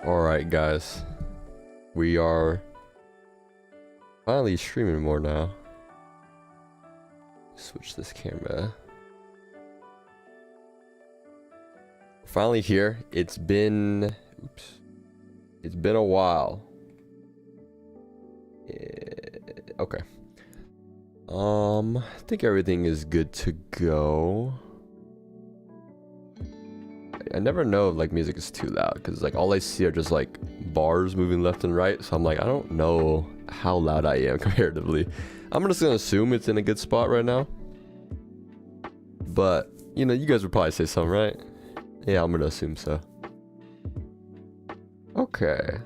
All right, guys, we are finally streaming more now. Switch this camera. Finally here. It's been a while. Okay. I think everything is good to go. I never know if like music is too loud because like all I see are just like bars moving left and right, so I'm like, I don't know how loud I am comparatively. I'm just gonna assume it's in a good spot right now, but you know, you guys would probably say something, right? Yeah, I'm gonna assume so. Okay.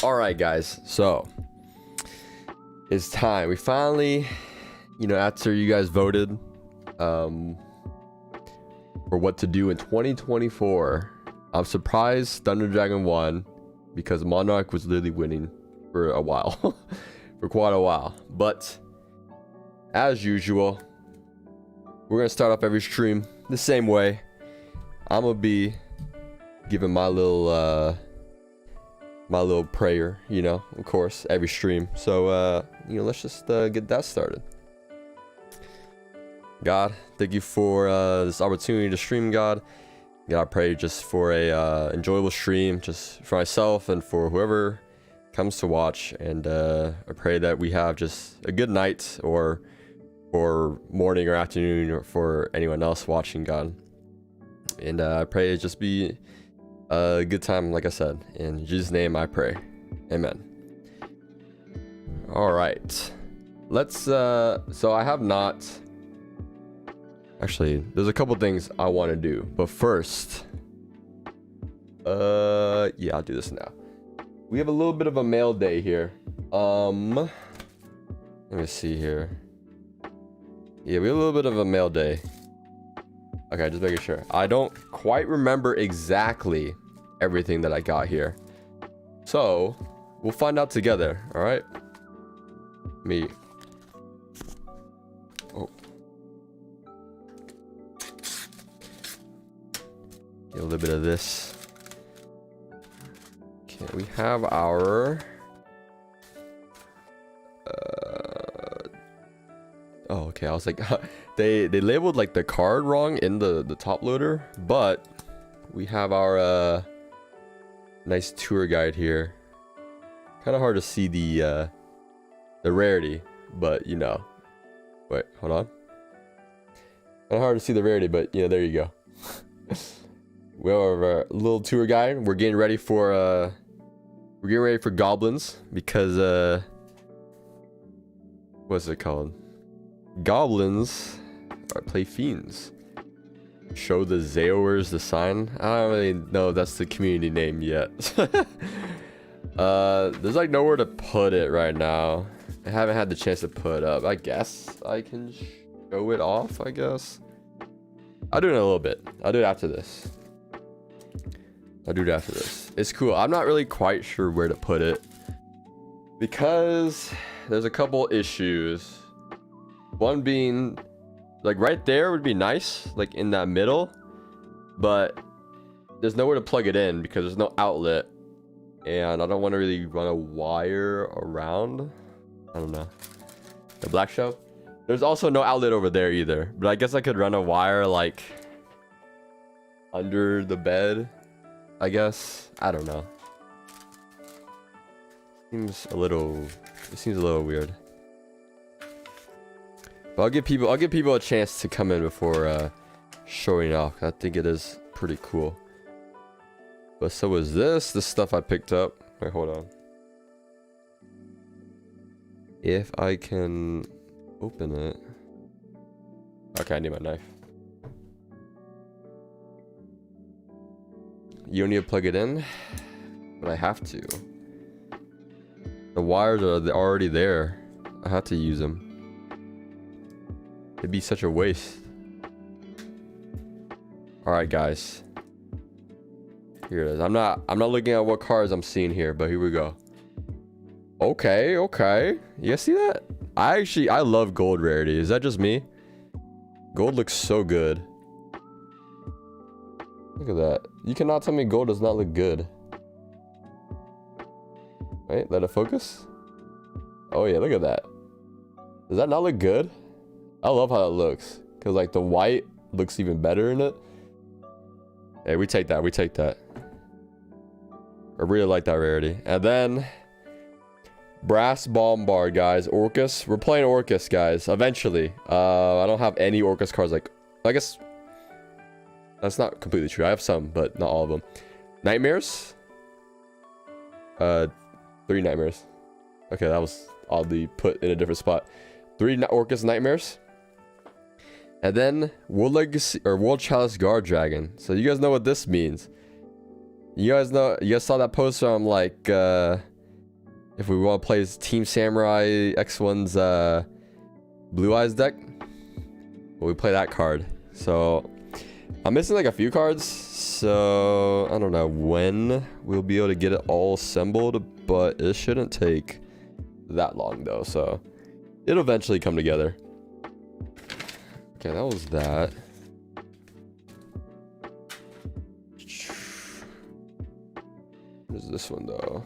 All right, guys, so it's time. We finally, you know, after you guys voted for what to do in 2024, I'm surprised Thunder Dragon won because Monarch was literally winning for a while. For quite a while. But as usual, we're gonna start off every stream the same way. I'm gonna be giving my little prayer, you know, of course, every stream. So you know, let's just get that started. God, thank you for this opportunity to stream, God. God, I pray just for a enjoyable stream, just for myself and for whoever comes to watch. And I pray that we have just a good night or morning or afternoon or for anyone else watching, God. And I pray it just be a good time, like I said. In Jesus' name I pray. Amen. All right. Let's, so I have not... Actually, there's a couple things I want to do, but first, yeah, I'll do this now. We have a little bit of a mail day here. Let me see here. Yeah, we have a little bit of a mail day. Okay, just making sure. I don't quite remember exactly everything that I got here, so we'll find out together. All right. Me. Oh. Get a little bit of this. Okay, we have our oh, okay, I was like they labeled like the card wrong in the top loader, but we have our nice tour guide here. Kind of hard to see the rarity, but you know, wait, hold on. Kind of hard to see the rarity, but you know, there you go. We have our little tour guide. We're getting ready for goblins because what's it called? Goblins play fiends. Show the Zaoers the sign. I don't really know if that's the community name yet. There's like nowhere to put it right now. I haven't had the chance to put it up. I guess I can show it off, I guess. I'll do it in a little bit. I'll do it after this. It's cool. I'm not really quite sure where to put it because there's a couple issues. One being like right there would be nice, like in that middle, but there's nowhere to plug it in because there's no outlet, and I don't want to really run a wire around. I don't know. The black shelf. There's also no outlet over there either, but I guess I could run a wire like under the bed, I guess. I don't know. It seems a little weird. But I'll give people a chance to come in before showing off. I think it is pretty cool. But so is this stuff I picked up. Wait, hold on. If I can open it. Okay, I need my knife. You don't need to plug it in, but I have to. The wires are already there. I have to use them. It'd be such a waste. All right, guys. Here it is. I'm not looking at what cards I'm seeing here, but here we go. Okay. You guys see that? I love gold rarity. Is that just me? Gold looks so good. Look at that. You cannot tell me gold does not look good. Wait, let it focus. Oh yeah, look at that. Does that not look good? I love how it looks. Because like the white looks even better in it. Hey, we take that. We take that. I really like that rarity. And then brass bombard, guys. Orcus. We're playing Orcus, guys. Eventually. I don't have any Orcus cards. Like, I guess that's not completely true. I have some, but not all of them. Nightmares. 3 nightmares. Okay, that was oddly put in a different spot. 3 Orcus nightmares. And then World Legacy or World Chalice Guard Dragon. So you guys know what this means. You guys saw that post from like if we want to play Team Samurai X1's Blue Eyes deck. Well, we play that card. So I'm missing like a few cards. So I don't know when we'll be able to get it all assembled, but it shouldn't take that long though. So it'll eventually come together. Okay, that was that. What is this one though?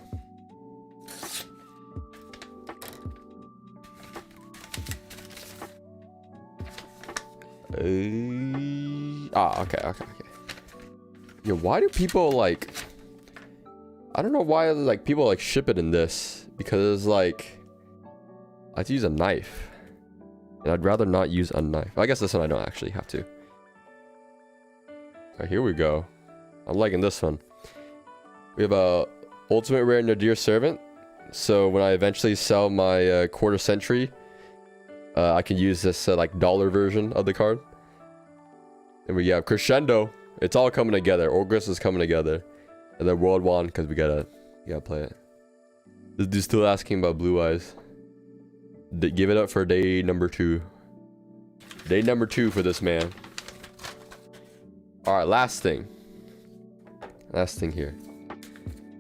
Okay. Yeah, why do people like... I don't know why like people like ship it in this. Because like... I have to use a knife. And I'd rather not use a knife. I guess this one I don't actually have to. Alright, here we go. I'm liking this one. We have a ultimate rare Nadir Servant. So when I eventually sell my quarter century, I can use this like dollar version of the card. And we have Crescendo. It's all coming together. Orcus is coming together. And then World Wand, because we gotta play it. This dude's still asking about Blue Eyes. Give it up for day number 2. Day number 2 for this man. Alright, last thing. Last thing here.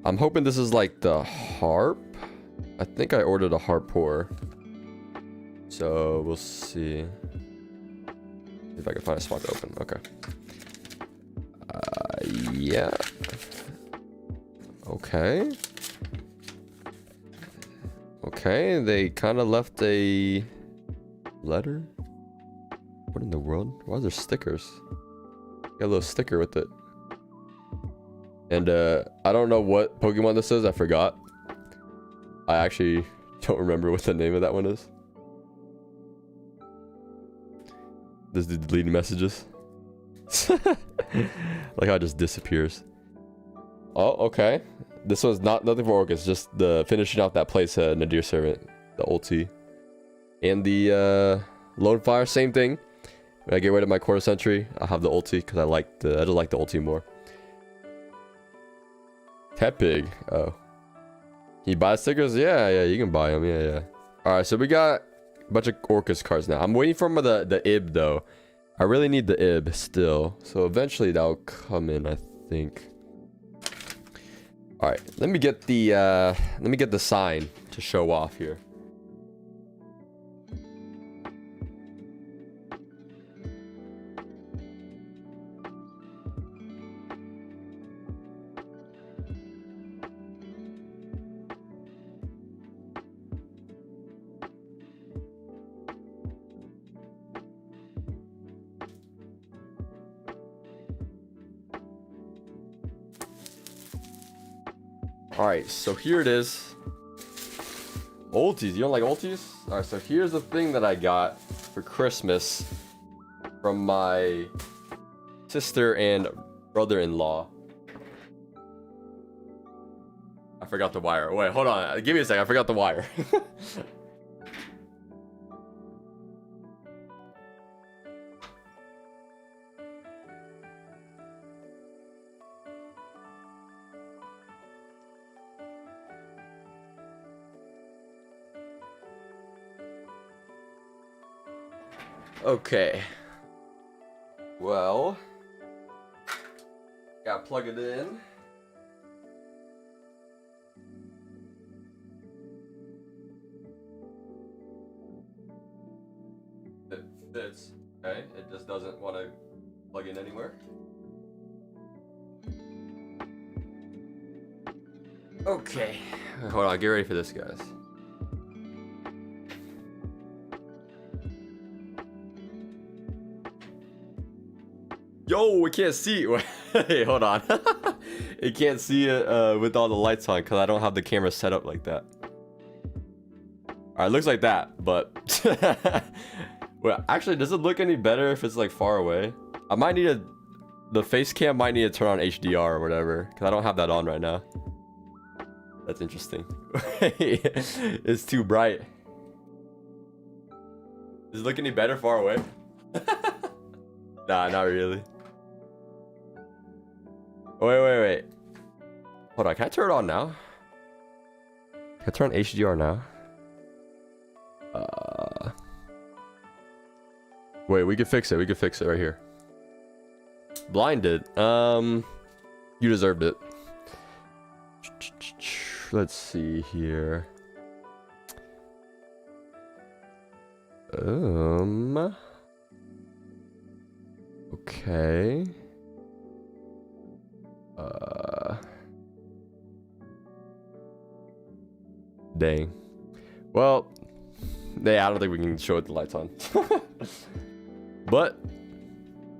I'm hoping this is like the harp. I think I ordered a harp pour. So we'll see. If I can find a spot to open. Okay. Yeah. Okay. Okay, they kind of left a letter. What in the world? Why are there stickers? Got a little sticker with it. And I don't know what Pokemon this is. I forgot. I actually don't remember what the name of that one is. This dude deleting messages. Like how it just disappears. Oh, okay. This one's nothing for Orcus, just the finishing out that place Nadir Servant, the ulti. And the Lone Fire, same thing. When I get rid of my quarter century, I'll have the ulti because I just like the ulti more. Tepig. Oh. Can you buy stickers? Yeah, you can buy them. Yeah. Alright, so we got a bunch of Orcus cards now. I'm waiting for the IB though. I really need the IB still. So eventually that'll come in, I think. Alright, let me get the sign to show off here. Alright, so here it is. Ultis. You don't like ultis? Alright, so here's the thing that I got for Christmas from my sister and brother-in-law. I forgot the wire. Wait, hold on. Give me a second. I forgot the wire. Okay. Well, gotta plug it in. It fits. Okay, it just doesn't want to plug in anywhere. Okay. Hold on, get ready for this, guys. Yo, we can't see. Hey, hold on. It can't see it with all the lights on because I don't have the camera set up like that. Alright, looks like that, but well, actually, does it look any better if it's like far away? I might need the face cam might need to turn on HDR or whatever because I don't have that on right now. That's interesting. It's too bright. Does it look any better far away? Nah, not really. Wait. Hold on, can I turn it on now? Can I turn on HDR now? Wait, we could fix it. We could fix it right here. Blinded. You deserved it. Let's see here. Okay. Dang. Well, yeah, I don't think we can show it the lights on. But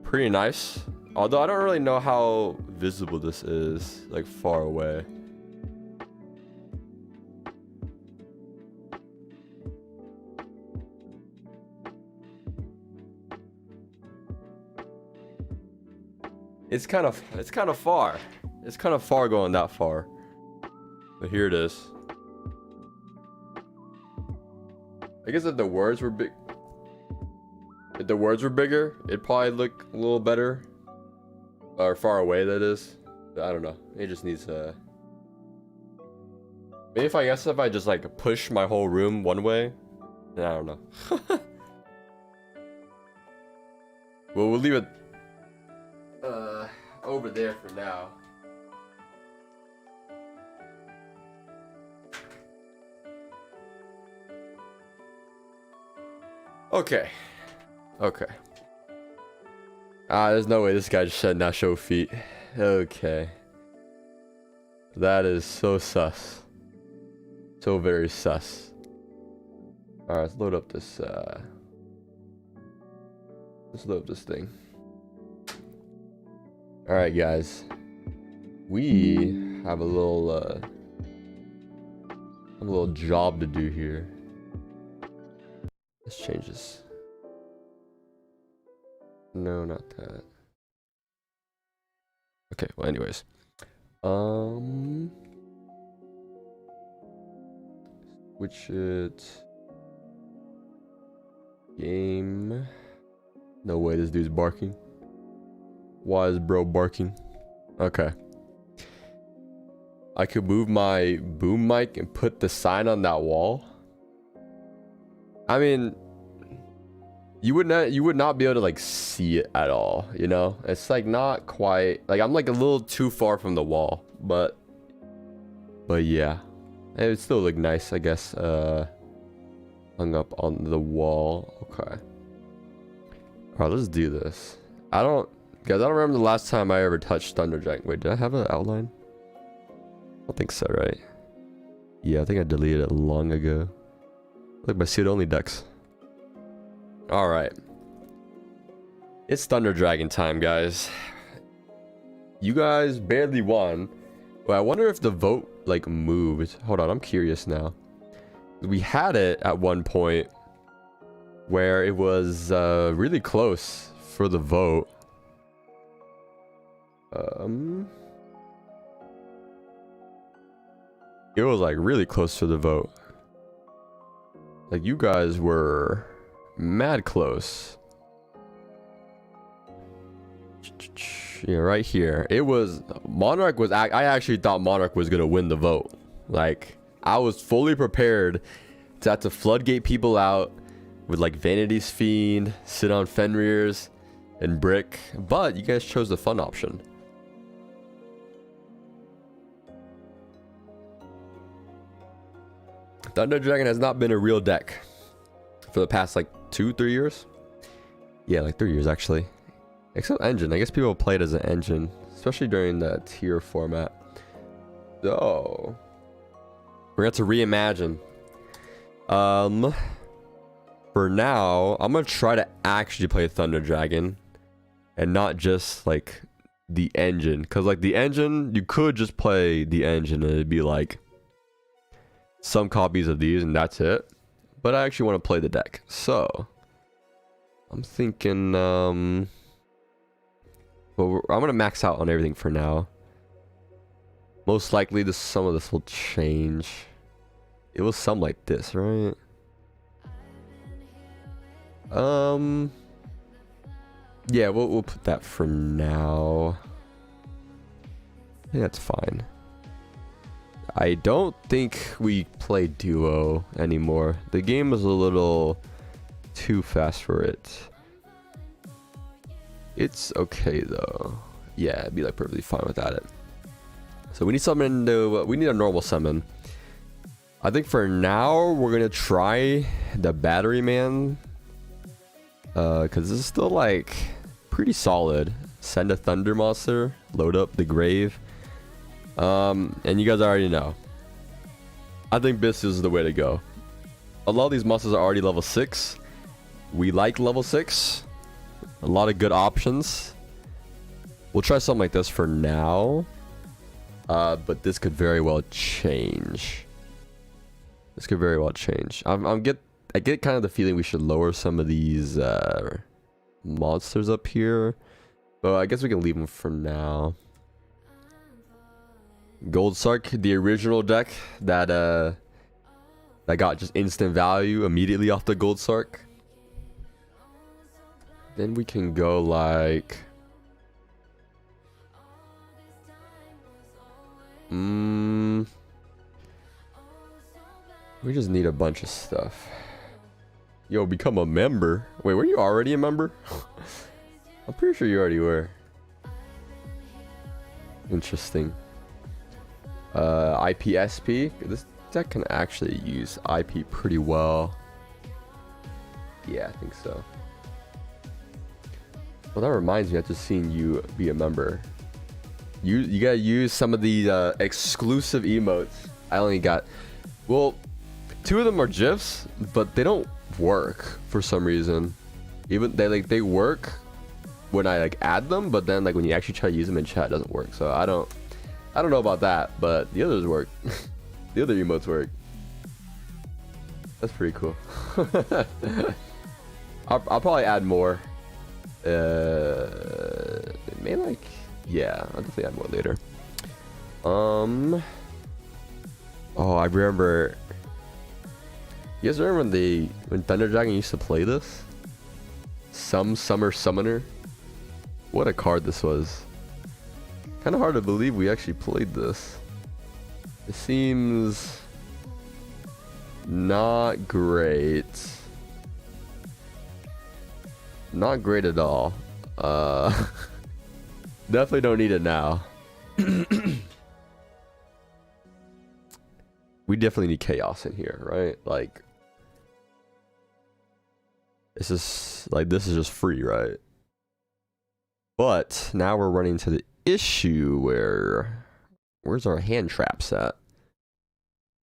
pretty nice. Although I don't really know how visible this is, like far away. It's kind of far. It's kind of far going that far. But here it is. I guess if the words were big, if the words were bigger, it'd probably look a little better. Or far away, that is. I don't know. It just needs maybe if I just like push my whole room one way. I don't know. Well, we'll leave it over there for now. Okay. There's no way this guy just said not show feet. Okay. That is so sus. So very sus. Alright, let's load up this thing. Alright, guys. We have a little job to do here. Let's change this. No, not that. Okay, well anyways. Switch it. Game. No way this dude's barking. Why is bro barking? Okay. I could move my boom mic and put the sign on that wall. I mean, you would not be able to like see it at all, you know? It's like not quite like I'm like a little too far from the wall, but yeah. It would still look nice, I guess. Hung up on the wall. Okay. Alright, let's do this. Guys, I don't remember the last time I ever touched Thunder Dragon. Wait, did I have an outline? I don't think so, right? Yeah, I think I deleted it long ago. Look, my suit only decks. Alright. It's Thunder Dragon time, guys. You guys barely won. But I wonder if the vote, like, moved. Hold on, I'm curious now. We had it at one point where it was really close for the vote. It was like really close to the vote. Like you guys were mad close. Yeah, right here. It was Monarch was. I actually thought Monarch was gonna win the vote. Like I was fully prepared to have to floodgate people out with like Vanity's Fiend, sit on Fenrir's, and Brick. But you guys chose the fun option. Thunder Dragon has not been a real deck for the past like 2-3 years. Yeah, like 3 years actually. Except engine. I guess people play it as an engine, especially during the tier format. So We're going to reimagine. For now, I'm gonna try to actually play Thunder Dragon and not just like the engine, because like the engine, you could just play the engine and it'd be like some copies of these and that's it. But I actually want to play the deck, so I'm thinking well, I'm gonna max out on everything for now. Most likely some of this will change. It was some like this, right? Yeah, we'll put that for now. I think that's fine. I don't think we play duo anymore. The game is a little too fast for it. It's okay though. Yeah, it'd be like perfectly fine without it. So we need something to, we need a normal summon. I think for now we're gonna try the Battery Man. Cause this is still like pretty solid. Send a Thunder monster, load up the grave. And you guys already know. I think this is the way to go. A lot of these monsters are already level 6. We like level 6. A lot of good options. We'll try something like this for now. But this could very well change. This could very well change. I get kind of the feeling we should lower some of these monsters up here. But I guess we can leave them for now. Gold Sark, the original deck that got just instant value immediately off the Gold Sark. Then we can go like we just need a bunch of stuff. Yo, become a member. Wait, were you already a member? I'm pretty sure you already were. Interesting. IPSP. This deck can actually use IP pretty well. Yeah, I think so. Well, that reminds me, I've just seen you be a member. You gotta use some of the exclusive emotes. I only got, well, 2 of them are GIFs, but they don't work for some reason. Even they work when I like add them, but then like when you actually try to use them in chat, it doesn't work. So I don't know about that, but the others work. The other emotes work. That's pretty cool. I'll probably add more. May like, yeah, I'll definitely add more later. Oh, I remember. You guys remember when Thunder Dragon used to play this? Some Summer Summoner. What a card this was. Kind of hard to believe we actually played this. It seems not great. Not great at all. Definitely don't need it now. We definitely need chaos in here, right? Like, this is just free, right? But now we're running to the issue where, where's our hand traps at?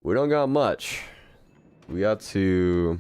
We don't got much. We got to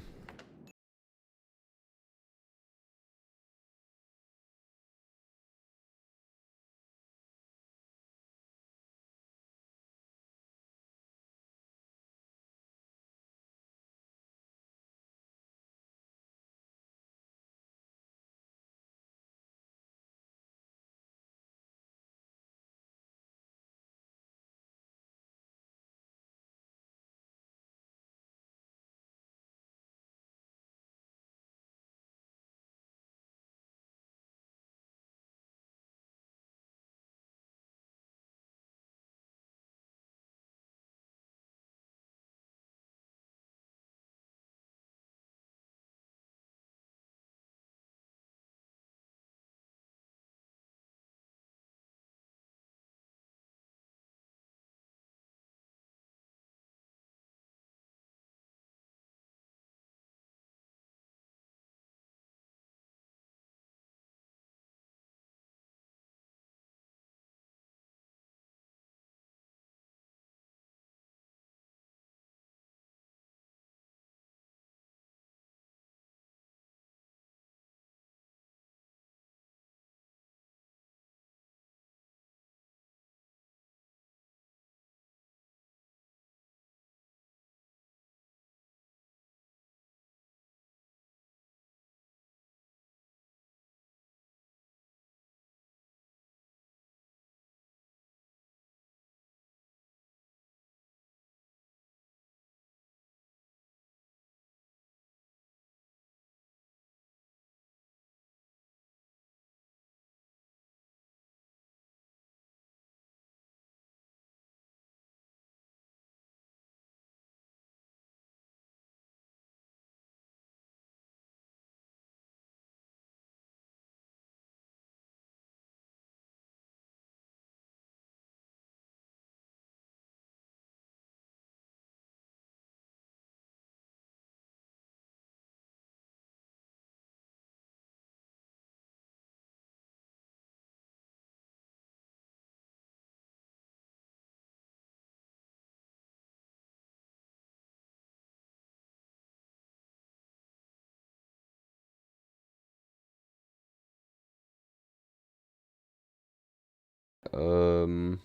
I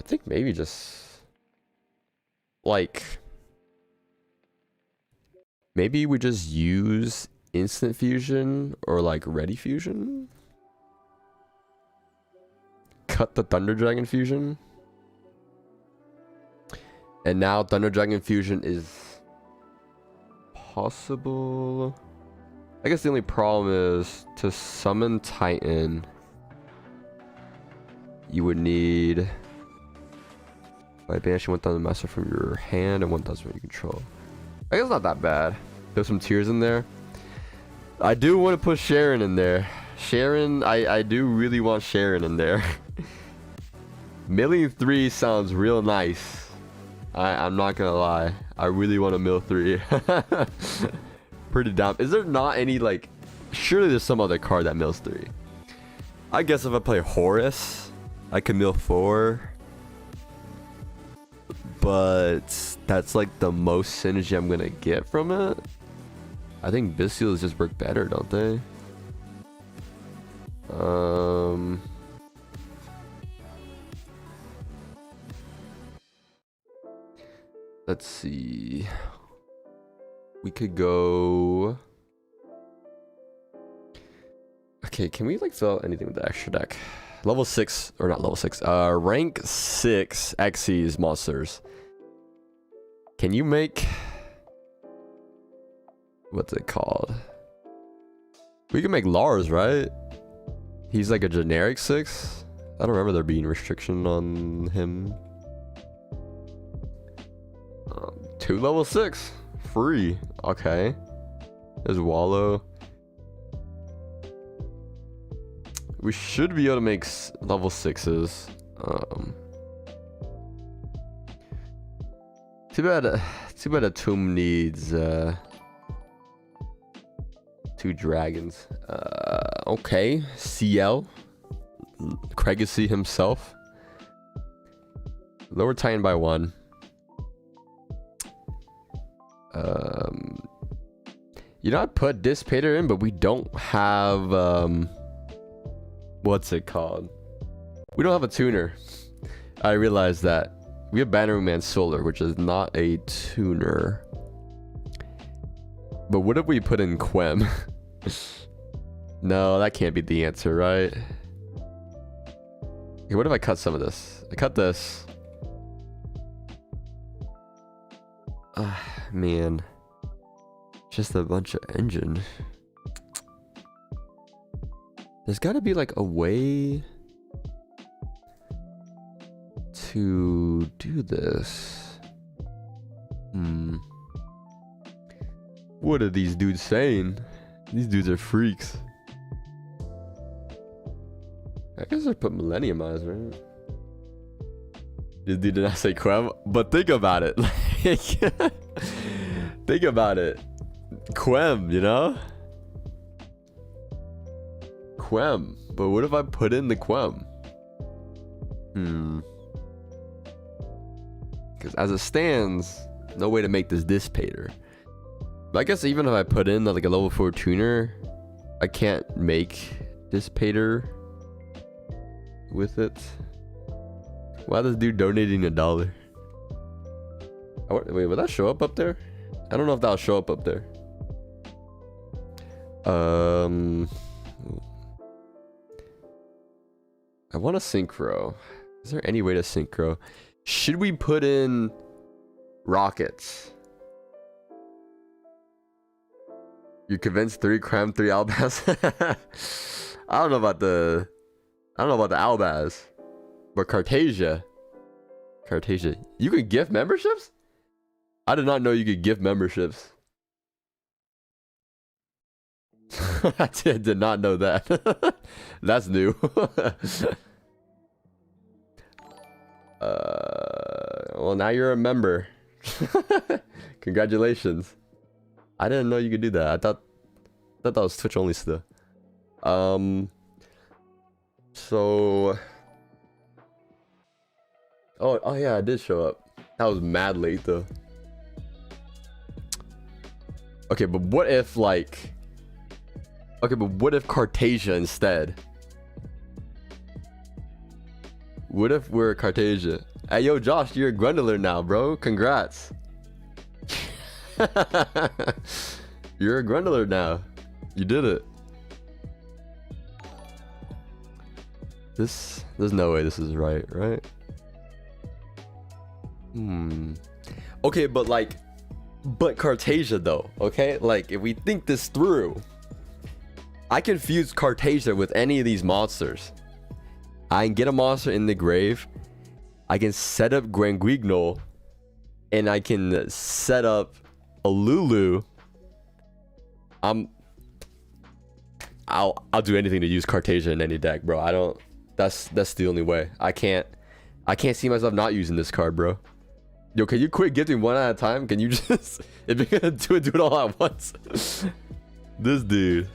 think maybe just like maybe we just use instant fusion or like ready fusion. Cut the Thunder Dragon fusion. And now Thunder Dragon fusion is possible. I guess the only problem is to summon Titan, you would need by banishing 1,000 master from your hand and 1,000 from your control. I guess it's not that bad. There's some tears in there. I do want to put Sharon in there. Sharon, I do really want Sharon in there. Milling 3 sounds real nice. I'm not gonna lie. I really want to mill 3. Pretty dumb. Is there not any like? Surely there's some other card that mills 3. I guess if I play Horus, I can mill 4. But that's like the most synergy I'm gonna get from it. I think Bystials just work better, don't they? Let's see. We could go. Okay, can we like fill out anything with the extra deck? Level 6, or not level 6, rank 6 Xyz monsters. Can you make, what's it called? We can make Lars, right? He's like a generic 6. I don't remember there being restriction on him. 2 level 6 free. Okay, there's Wallow. We should be able to make level 6s. Too bad a tomb needs 2 dragons. Okay, CL Craigacy himself. Lower Titan by 1. You know, I put Dissipator in, but we don't have what's it called? We don't have a tuner. I realized that. We have Bannering Man Solar, which is not a tuner. But what if we put in Quem? No, that can't be the answer, right? Okay, what if I cut some of this? I cut this. Man. Just a bunch of engine. There's gotta be like a way to do this. What are these dudes saying? These dudes are freaks. I guess I put Millennium Eyes, right? This dude did not say Quem, but think about it. Think about it. Quem, you know? Quem. But what if I put in the Quem? Because as it stands, no way to make this Dissipator. But I guess even if I put in like a level 4 tuner, I can't make Dissipator with it. Why is this dude donating $1? Wait, will that show up there? I don't know if that'll show up there. I want to synchro. Is there any way to synchro? Should we put in rockets? You convinced 3 Cram 3 Albaz? I don't know about the Albaz, but Cartasia. You can gift memberships? I did not know you could gift memberships. I did not know that. That's new. Well, now you're a member. Congratulations. I didn't know you could do that. I thought that was Twitch only still. So oh yeah, I did show up. That was mad late though. Okay, but what if like, okay, but what if Cartasia instead? What if we're Cartasia? Hey, yo, Josh, you're a Grundler now, bro. Congrats. You're a Grundler now. You did it. There's no way this is right? Okay, but Cartasia though, okay? Like, if we think this through, I can fuse Cartasia with any of these monsters. I can get a monster in the grave. I can set up Granguignol, and I can set up a Lulu. I'll do anything to use Cartasia in any deck, bro. I don't. That's the only way. I can't see myself not using this card, bro. Yo, can you quit gifting one at a time? Can you just, if you're gonna do it all at once? This dude.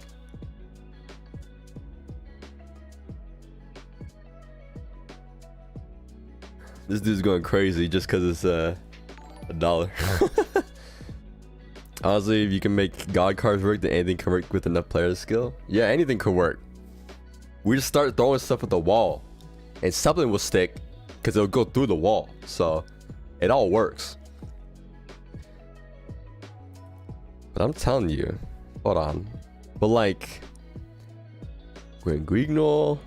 This dude's going crazy just because it's $1. Honestly, if you can make God cards work, then anything can work with enough player skill. Yeah, anything could work. We just start throwing stuff at the wall, and something will stick because it'll go through the wall. So it all works. But I'm telling you, hold on. But like, Granguignol,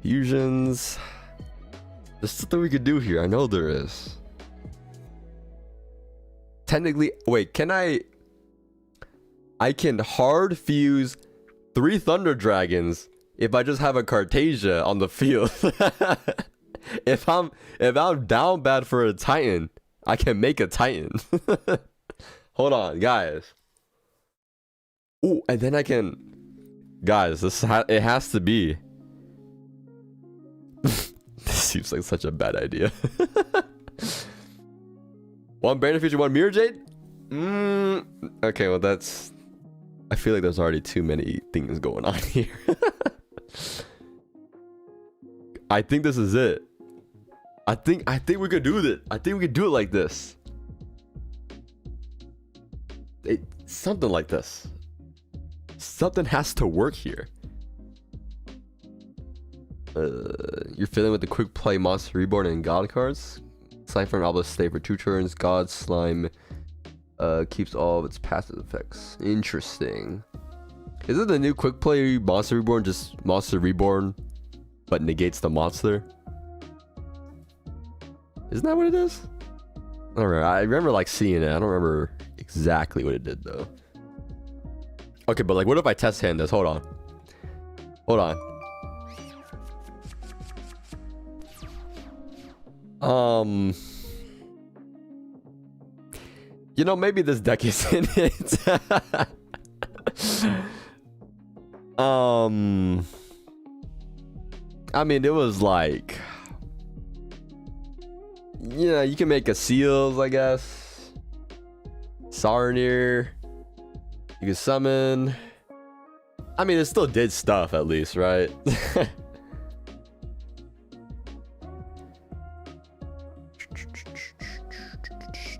fusions. There's something we could do here. I know there is. Technically, wait, can I can hard fuse 3 Thunder Dragons if I just have a Cartasia on the field. if I'm down bad for a Titan, I can make a Titan. Hold on, guys. Ooh, and then I can, guys, it has to be. This seems like such a bad idea. One Brandon feature, one Mirror Jade? Okay, well that's, I feel like there's already too many things going on here. I think this is it. I think we could do it. I think we could do it like this. Something like this. Something has to work here. You're filling with the quick play monster reborn and god cards. Slime from Obelisk stay for 2 turns. God slime keeps all of its passive effects. Interesting. Is it the new quick play monster reborn just monster reborn but negates the monster? Isn't that what it is? I don't remember. I remember like seeing it. I don't remember exactly what it did though. Okay, but like what if I test hand this? Hold on. You know, maybe this deck is in it. I mean, it was like, yeah, you can make a Seals, I guess. Sarnir. You can summon. I mean, it still did stuff at least, right?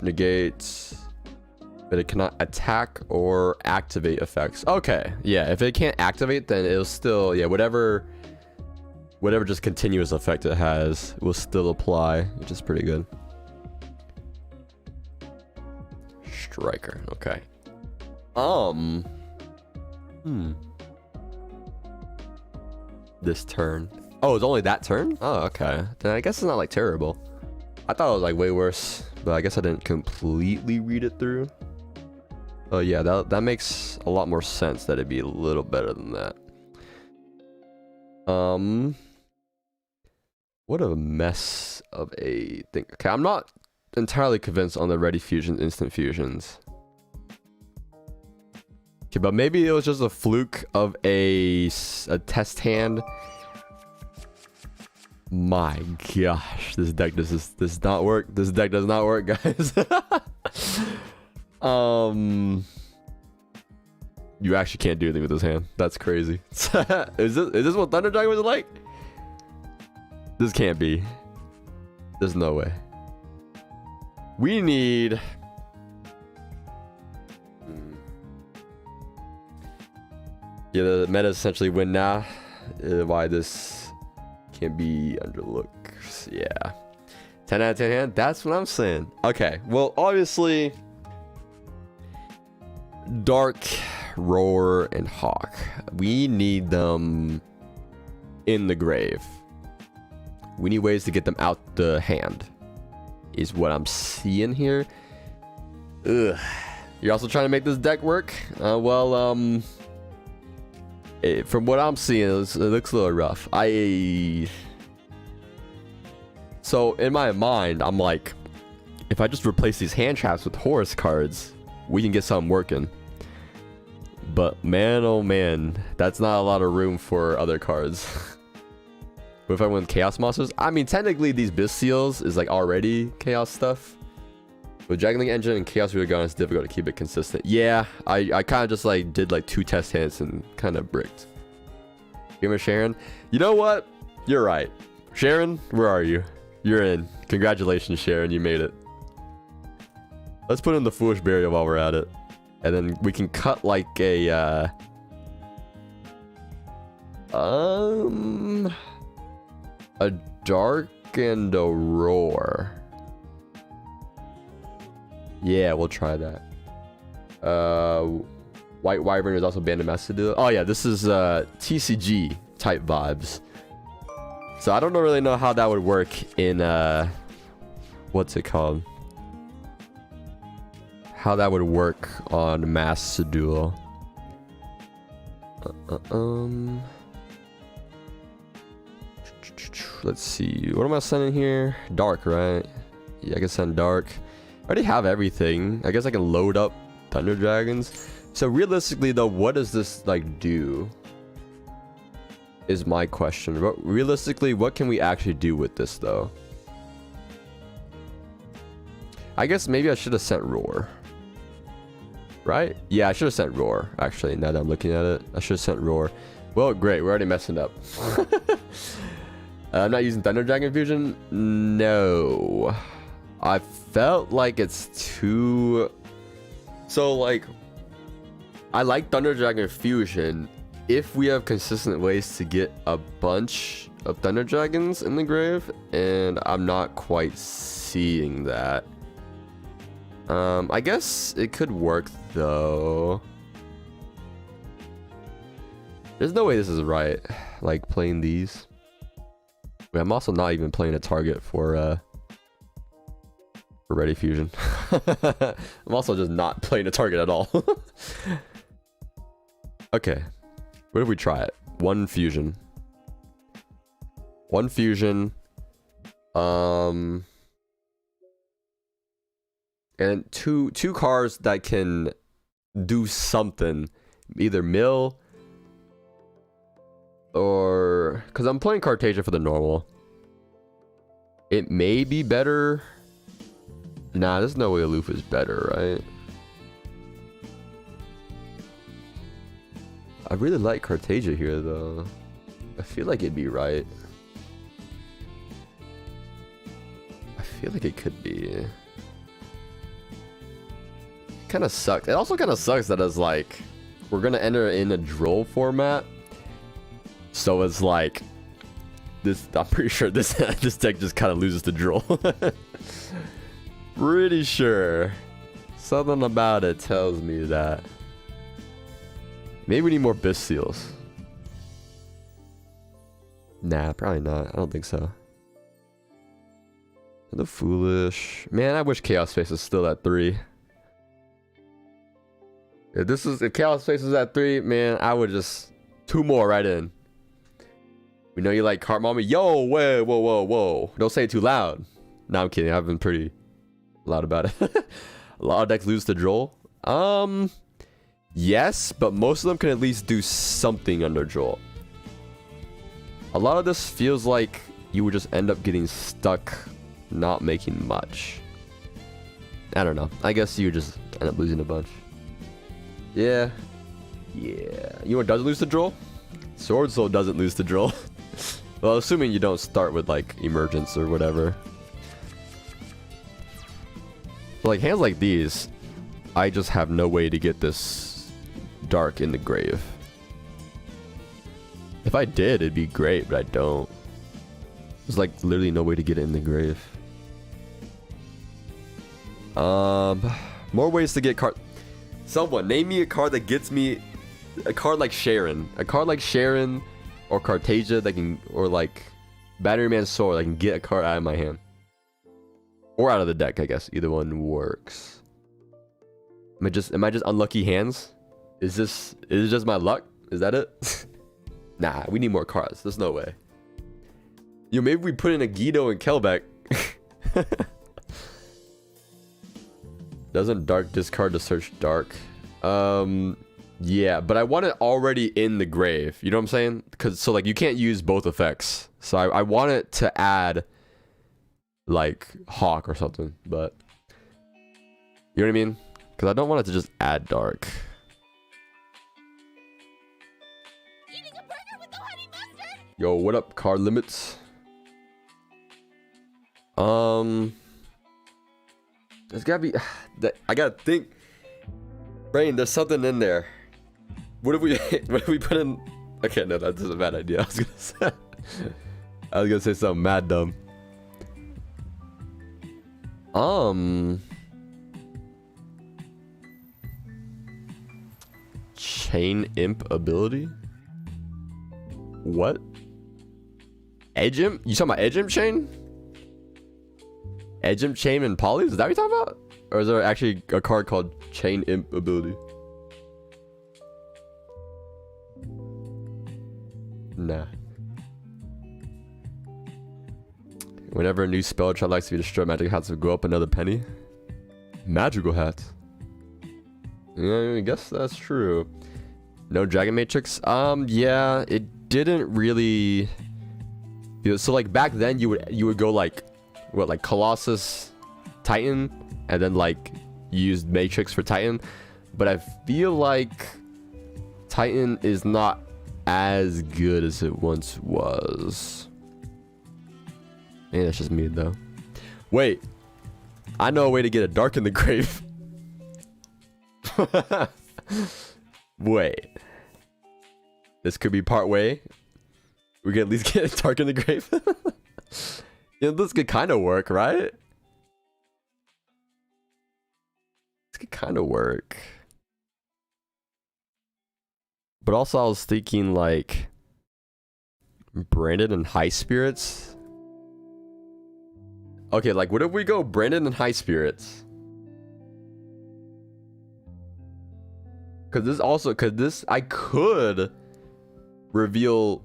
Negates, but it cannot attack or activate effects. Okay, yeah, if it can't activate, then it'll still, yeah, whatever just continuous effect it has will still apply, which is pretty good. Striker, okay. This turn. Oh, it's only that turn? Oh, okay. Then I guess it's not like terrible. I thought it was like way worse, but I guess I didn't completely read it through. Oh yeah, that makes a lot more sense that it'd be a little better than that. What a mess of a thing. Okay, I'm not entirely convinced on the ready fusions, instant fusions. Okay, but maybe it was just a fluke of a test hand. My gosh, this deck does not work. This deck does not work, guys. You actually can't do anything with this hand. That's crazy. Is this what Thunder Dragon was like? This can't be. There's no way. We need. Yeah, the meta essentially win now. Why this can't be underlooked. Yeah. 10 out of 10 hand. That's what I'm saying. Okay. Well, obviously, Dark, Roar, and Hawk. We need them in the grave. We need ways to get them out the hand. Is what I'm seeing here. Ugh. You're also trying to make this deck work? From what I'm seeing, it looks a little rough. So in my mind, I'm like, if I just replace these hand traps with Horus cards, we can get something working. But man, oh man, that's not a lot of room for other cards. But if I win Chaos Monsters, I mean, technically these Bystials is like already Chaos stuff. With Dragon Link Engine and Chaos Real Gun, it's difficult to keep it consistent. Yeah, I kind of just like did like 2 test hands and kind of bricked. Gamer Sharon, you know what? You're right. Sharon, where are you? You're in. Congratulations, Sharon, you made it. Let's put in the Foolish Barrier while we're at it. And then we can cut like a Dark and a Roar. Yeah, we'll try that. White Wyvern is also banned in Macedonia. Oh yeah, this is TCG type vibes. So I don't really know how that would work in what's it called? How that would work on Master Duel. Let's see. What am I sending here? Dark, right? Yeah, I can send Dark. I already have everything. I guess I can load up Thunder Dragons. So realistically though, what does this like do? Is my question. But realistically, what can we actually do with this though? I guess maybe I should have sent Roar. Right? Yeah, I should have sent Roar, actually, now that I'm looking at it. I should have sent Roar. Well, great, we're already messing up. I'm not using Thunder Dragon Fusion? No. I felt like it's too... So, like... I like Thunder Dragon Fusion if we have consistent ways to get a bunch of Thunder Dragons in the grave, and I'm not quite seeing that. I guess it could work though. There's no way this is right, like playing these. Wait, I'm also not even playing a target for Ready Fusion. I'm also just not playing a target at all. Okay, what if we try it? One fusion. One fusion. And two cards that can do something, either mill or because I'm playing Cartasia for the normal. It may be better. Nah, there's no way Aloof is better, right? I really like Cartasia here though. I feel like it'd be right. I feel like it could be. Kind of sucks. It also kind of sucks that it's like we're gonna enter in a droll format, so it's like this. I'm pretty sure this this deck just kind of loses the droll. Pretty sure something about it tells me that. Maybe we need more Bystials. Nah, probably not. I don't think so. The Foolish man. I wish Chaos Face was still at 3. If Chaos Face was at 3, man, I would just 2 more right in. We know you like Cart Mommy. Yo, whoa, whoa, whoa, whoa. Don't say it too loud. No, I'm kidding. I've been pretty loud about it. A lot of decks lose to Droll. Yes, but most of them can at least do something under Droll. A lot of this feels like you would just end up getting stuck not making much. I don't know. I guess you would just end up losing a bunch. Yeah. Yeah. You know what doesn't lose to Droll? Sword Soul doesn't lose to Droll. Well, assuming you don't start with like Emergence or whatever. But like hands like these, I just have no way to get this Dark in the grave. If I did, it'd be great, but I don't. There's like literally no way to get it in the grave. More ways to get card. Someone name me a card that gets me a card like Sharon. A card like Sharon or Cartagia that can, or like Battery Man Sword that can get a card out of my hand. Or out of the deck, I guess. Either one works. Am I just unlucky hands? Is it just my luck? Is that it? Nah, we need more cards. There's no way. Yo, maybe we put in a Guido and Kelbeck. Doesn't dark discard to search dark? Yeah, but I want it already in the grave. You know what I'm saying? Cause so like you can't use both effects. So I want it to add like Hawk or something, but you know what I mean? Cause I don't want it to just add dark. Eating a burger with the honey mustard? Yo, what up, card limits? There's gotta be I gotta think. Brain, there's something in there. What if we put in? Okay, no, that's a bad idea. I was gonna say something mad dumb. Chain Imp ability? What? Edge Imp? You talking about Edge Imp Chain? Edge Imp Chain and Polys? Is that what you're talking about? Or is there actually a card called Chain Imp ability? Nah. Whenever a new spell try likes to be destroyed, magic hats will go up another penny. Magical hat. Yeah, I guess that's true. No Dragon Matrix? Yeah, it didn't really. So like back then you would go like what, like Colossus, Titan, and then like used Matrix for Titan. But I feel like Titan is not as good as it once was. Man, that's just me though. Wait, I know a way to get a dark in the grave. Wait, this could be part way. We can at least get a dark in the grave. Yeah, this could kind of work, right? This could kind of work. But also I was thinking like Brandon and High Spirits. Okay, like what if we go Brandon and High Spirits? Cause this I could reveal.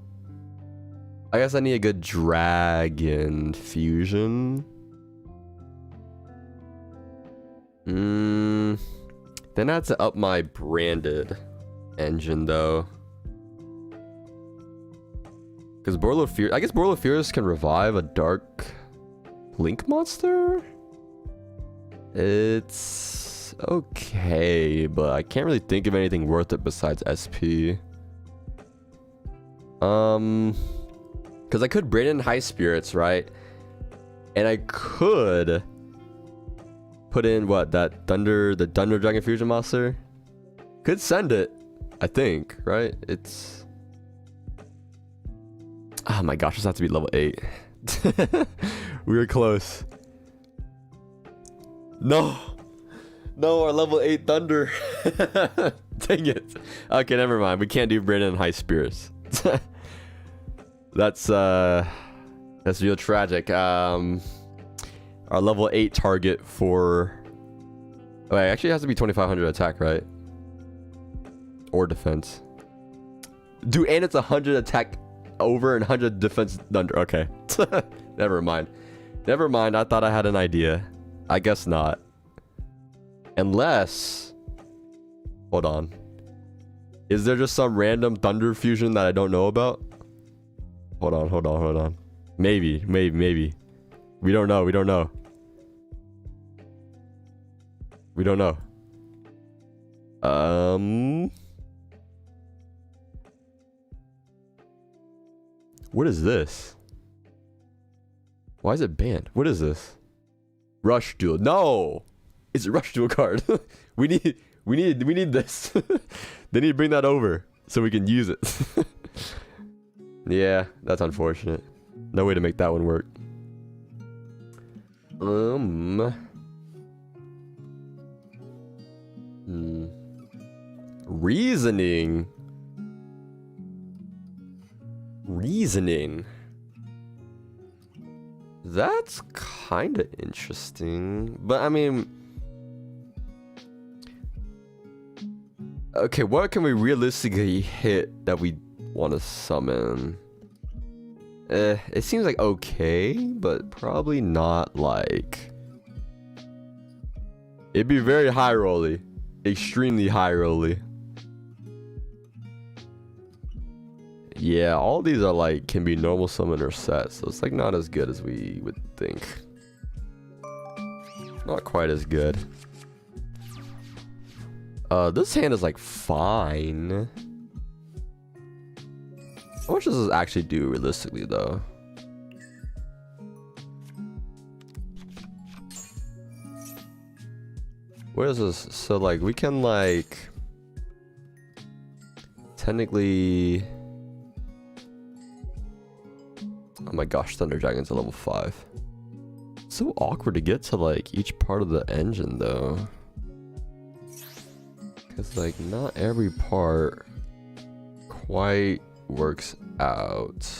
I guess I need a good dragon fusion. Then I have to up my branded engine though. Cause I guess Borlo Fierce can revive a dark Link monster? It's okay, but I can't really think of anything worth it besides SP. Because I could bring in High Spirits, right? And I could put in what, the Thunder Dragon Fusion monster? Could send it, I think, right? It's... Oh my gosh, this has to be level 8. We were close. No, our level 8 Thunder. Dang it. Okay, never mind. We can't do Brandon and High Spirits. That's real tragic. Our level 8 target for... Oh, it actually has to be 2500 attack, right? Or defense. Dude, and it's 100 attack over and 100 defense under. Okay. Never mind. I thought I had an idea. I guess not. Unless... Hold on. Is there just some random thunder fusion that I don't know about? Hold on. Maybe. We don't know. What is this? Why is it banned? What is this? Rush Duel. No! It's a Rush Duel card. we need this. They need to bring that over so we can use it. Yeah, that's unfortunate. No way to make that one work. Reasoning. Reasoning. That's kind of interesting. But I mean, okay, what can we realistically hit that we want to summon? It seems like okay, but probably not like... It'd be very high rolly. Extremely high rolly. Yeah, all these are like, can be normal summon or set, so it's like not as good as we would think. Not quite as good. This hand is like fine. How much does this actually do realistically though? What is this? So like we can like technically, oh my gosh, Thunder Dragon's a level 5. It's so awkward to get to like each part of the engine though. Cause like not every part quite works out.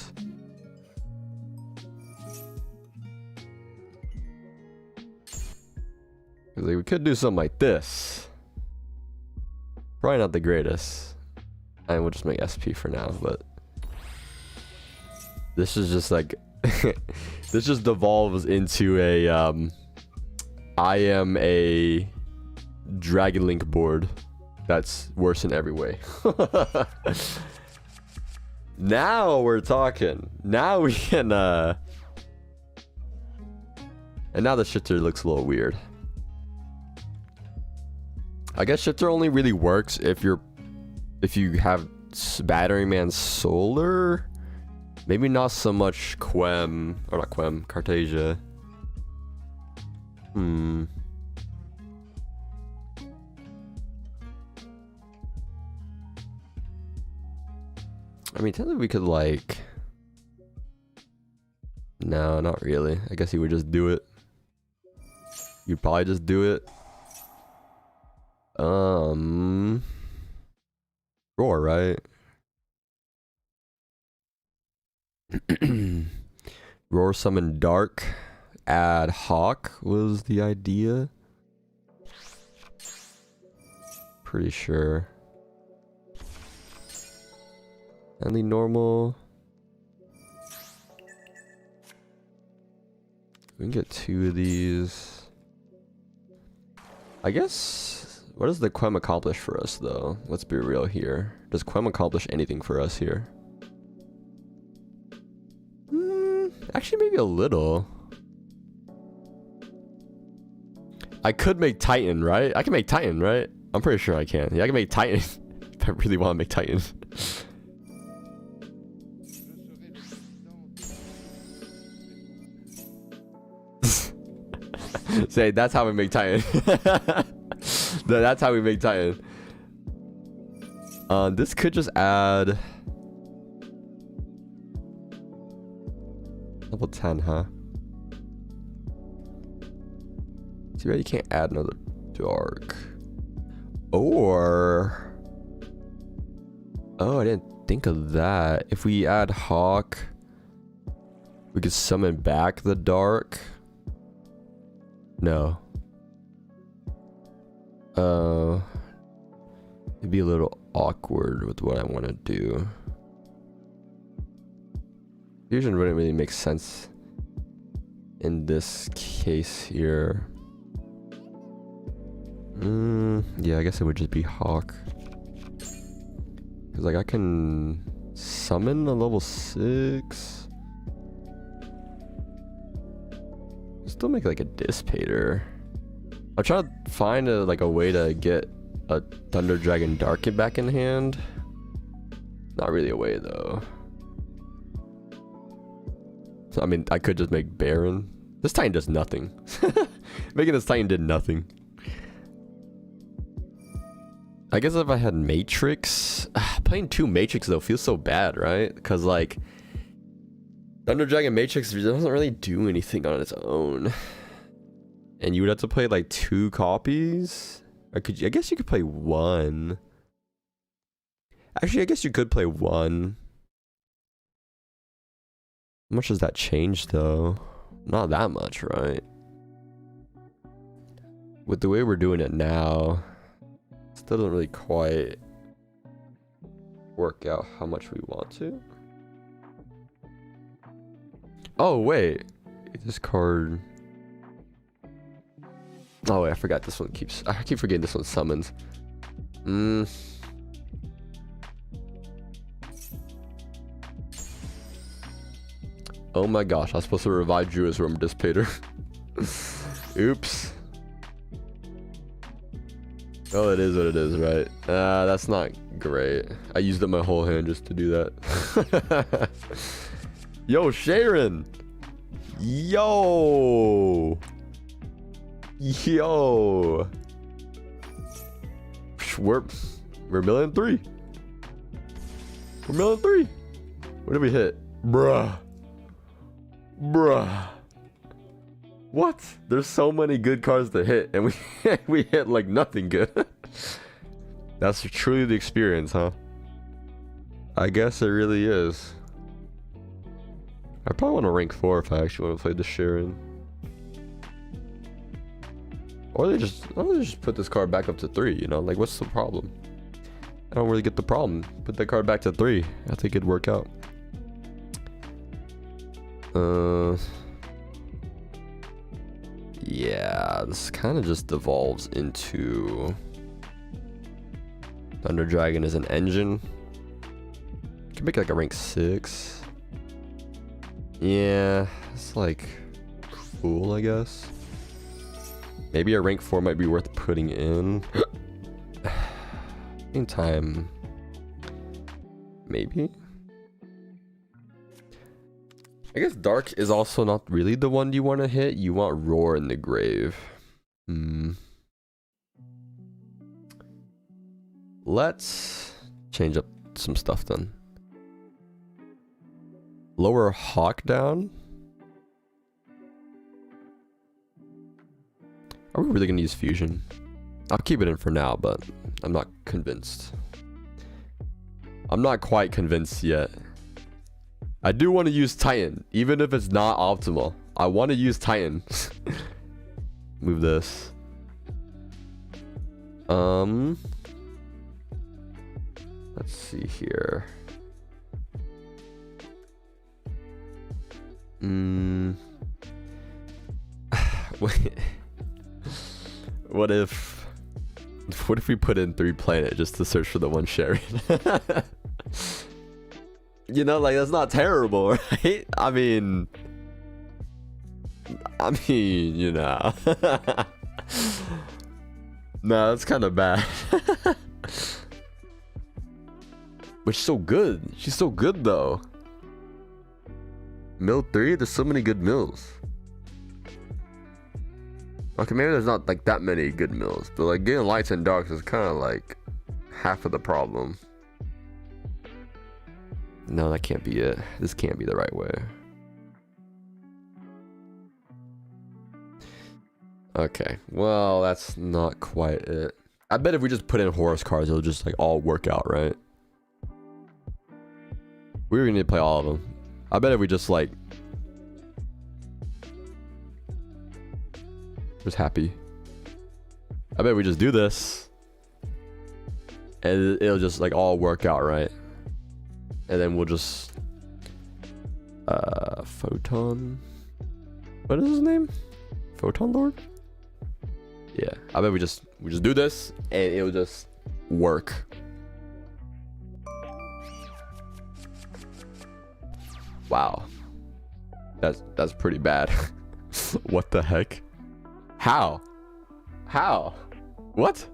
Like we could do something like this. Probably not the greatest. And we'll just make SP for now, but this is just like this just devolves into a I am a Dragon Link board that's worse in every way. Now we're talking. Now we can and now the shifter looks a little weird. I guess shifter only really works if you have Battering Man Solar. Maybe not so much Quem, or not Quem, Cartasia. I mean, technically we could like... No, not really. I guess he would just do it. You'd probably just do it. Roar, right? Roar summon Dark. Add Hawk was the idea. Pretty sure. Only normal. We can get 2 of these. I guess, what does the Quem accomplish for us though? Let's be real here. Does Quem accomplish anything for us here? Actually, maybe a little. I could make Titan, right? I can make Titan, right? I'm pretty sure I can. Yeah, I can make Titan. If I really want to make Titan. Say, that's how we make Titan. That's how we make Titan. This could just add level 10, huh? Too bad you can't add another Dark. Or, oh, I didn't think of that. If we add Hawk, we could summon back the Dark. No. It'd be a little awkward with what I want to do. Fusion wouldn't really make sense in this case here. Yeah, I guess it would just be Hawk. Cause like I can summon a level 6. Still make like a Dissipator. I'm trying to find a way to get a Thunder Dragon Dark back in hand. Not really a way though. So I mean, I could just make Baron. This Titan does nothing. Making this Titan did nothing. I guess if I had Matrix, playing 2 Matrix though feels so bad, right? Because like, Thunder Dragon Matrix doesn't really do anything on its own. And you would have to play like 2 copies? Or could you, I guess you could play 1. Actually, I guess you could play 1. How much does that change though? Not that much, right? With the way we're doing it now, it still doesn't really quite work out how much we want to. Oh wait, this card. Oh wait, I forgot this one keeps. I keep forgetting this one summons. Oh my gosh, I was supposed to revive Druid's Room Dissipator. Oops. Oh, it is what it is, right? That's not great. I used up my whole hand just to do that. Yo, Sharon! Yo! Yo! We're $1,000,003. We're $1,000,003. What did we hit? Bruh. What? There's so many good cards to hit, and we hit like nothing good. That's truly the experience, huh? I guess it really is. I probably want to rank 4 if I actually want to play the Sharon. Or they just put this card back up to 3, you know? Like, what's the problem? I don't really get the problem. Put that card back to 3. I think it'd work out. Yeah, this kind of just devolves into Thunder Dragon as an engine. You can make it like a rank 6. Yeah, it's like cool, I guess. Maybe a rank 4 might be worth putting in. In time, maybe. I guess Dark is also not really the one you want to hit. You want Roar in the Grave. Let's change up some stuff then. Lower Hawk down. Are we really going to use Fusion? I'll keep it in for now, but I'm not convinced. I'm not quite convinced yet. I do want to use Titan, even if it's not optimal. I want to use Titan. Move this. Let's see here. Wait. What if we put in 3 planet just to search for the one Sharon? You know, like, that's not terrible, right? I mean, you know. No, that's kind of bad. But she's so good. She's so good, though. Mill 3? There's so many good mills. Okay, maybe there's not, like, that many good mills. But, like, getting lights and darks is kind of, like, half of the problem. No, that can't be it. This can't be the right way. Okay, well, that's not quite it. I bet if we just put in Horus cards, it'll just like all work out, right? We're gonna need to play all of them. I bet if we just like... just happy. I bet we just do this. And it'll just like all work out, right? And then we'll just Photon. What is his name? Photon Lord? Yeah. I bet we just do this and it'll just work. Wow. That's pretty bad. What the heck? How? What?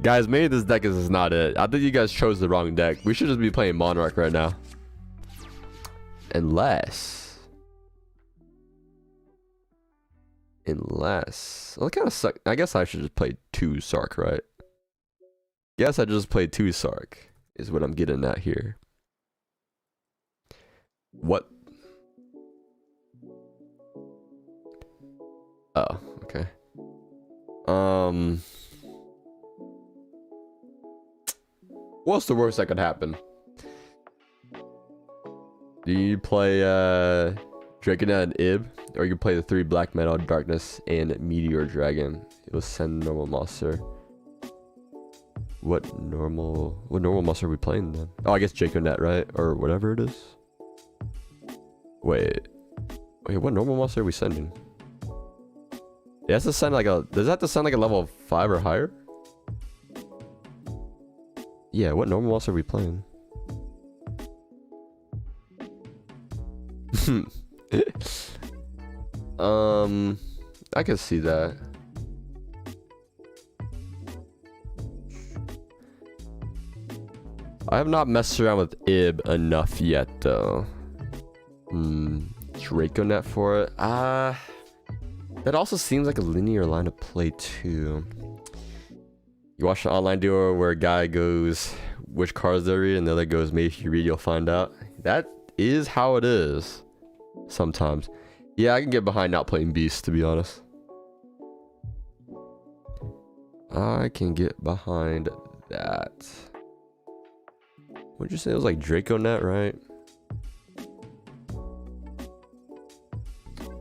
Guys, maybe this deck is not it. I think you guys chose the wrong deck. We should just be playing Monarch right now. Unless... well, it kind of sucks. I guess I should just play 2 Sark, right? Yes, I just played 2 Sark, is what I'm getting at here. What? Oh, okay. What's the worst that could happen? Do you play Dragonet and Ib, or you play the 3 Black Metal, Darkness, and Meteor Dragon? It'll send normal monster. What normal monster are we playing then? Oh, I guess Dragonet, right? Or whatever it is. Wait, what normal monster are we sending? It has to send like a. Does it have to send like a level 5 or higher? Yeah, what normal monster are we playing? I can see that. I have not messed around with Ib enough yet, though. Draconet for it. That also seems like a linear line of play too. You watch an online duo where a guy goes, which cards they read, and the other goes, maybe if you read, you'll find out. That is how it is. Sometimes. Yeah, I can get behind not playing Beast, to be honest. I can get behind that. What'd you say? It was like Draconet, right?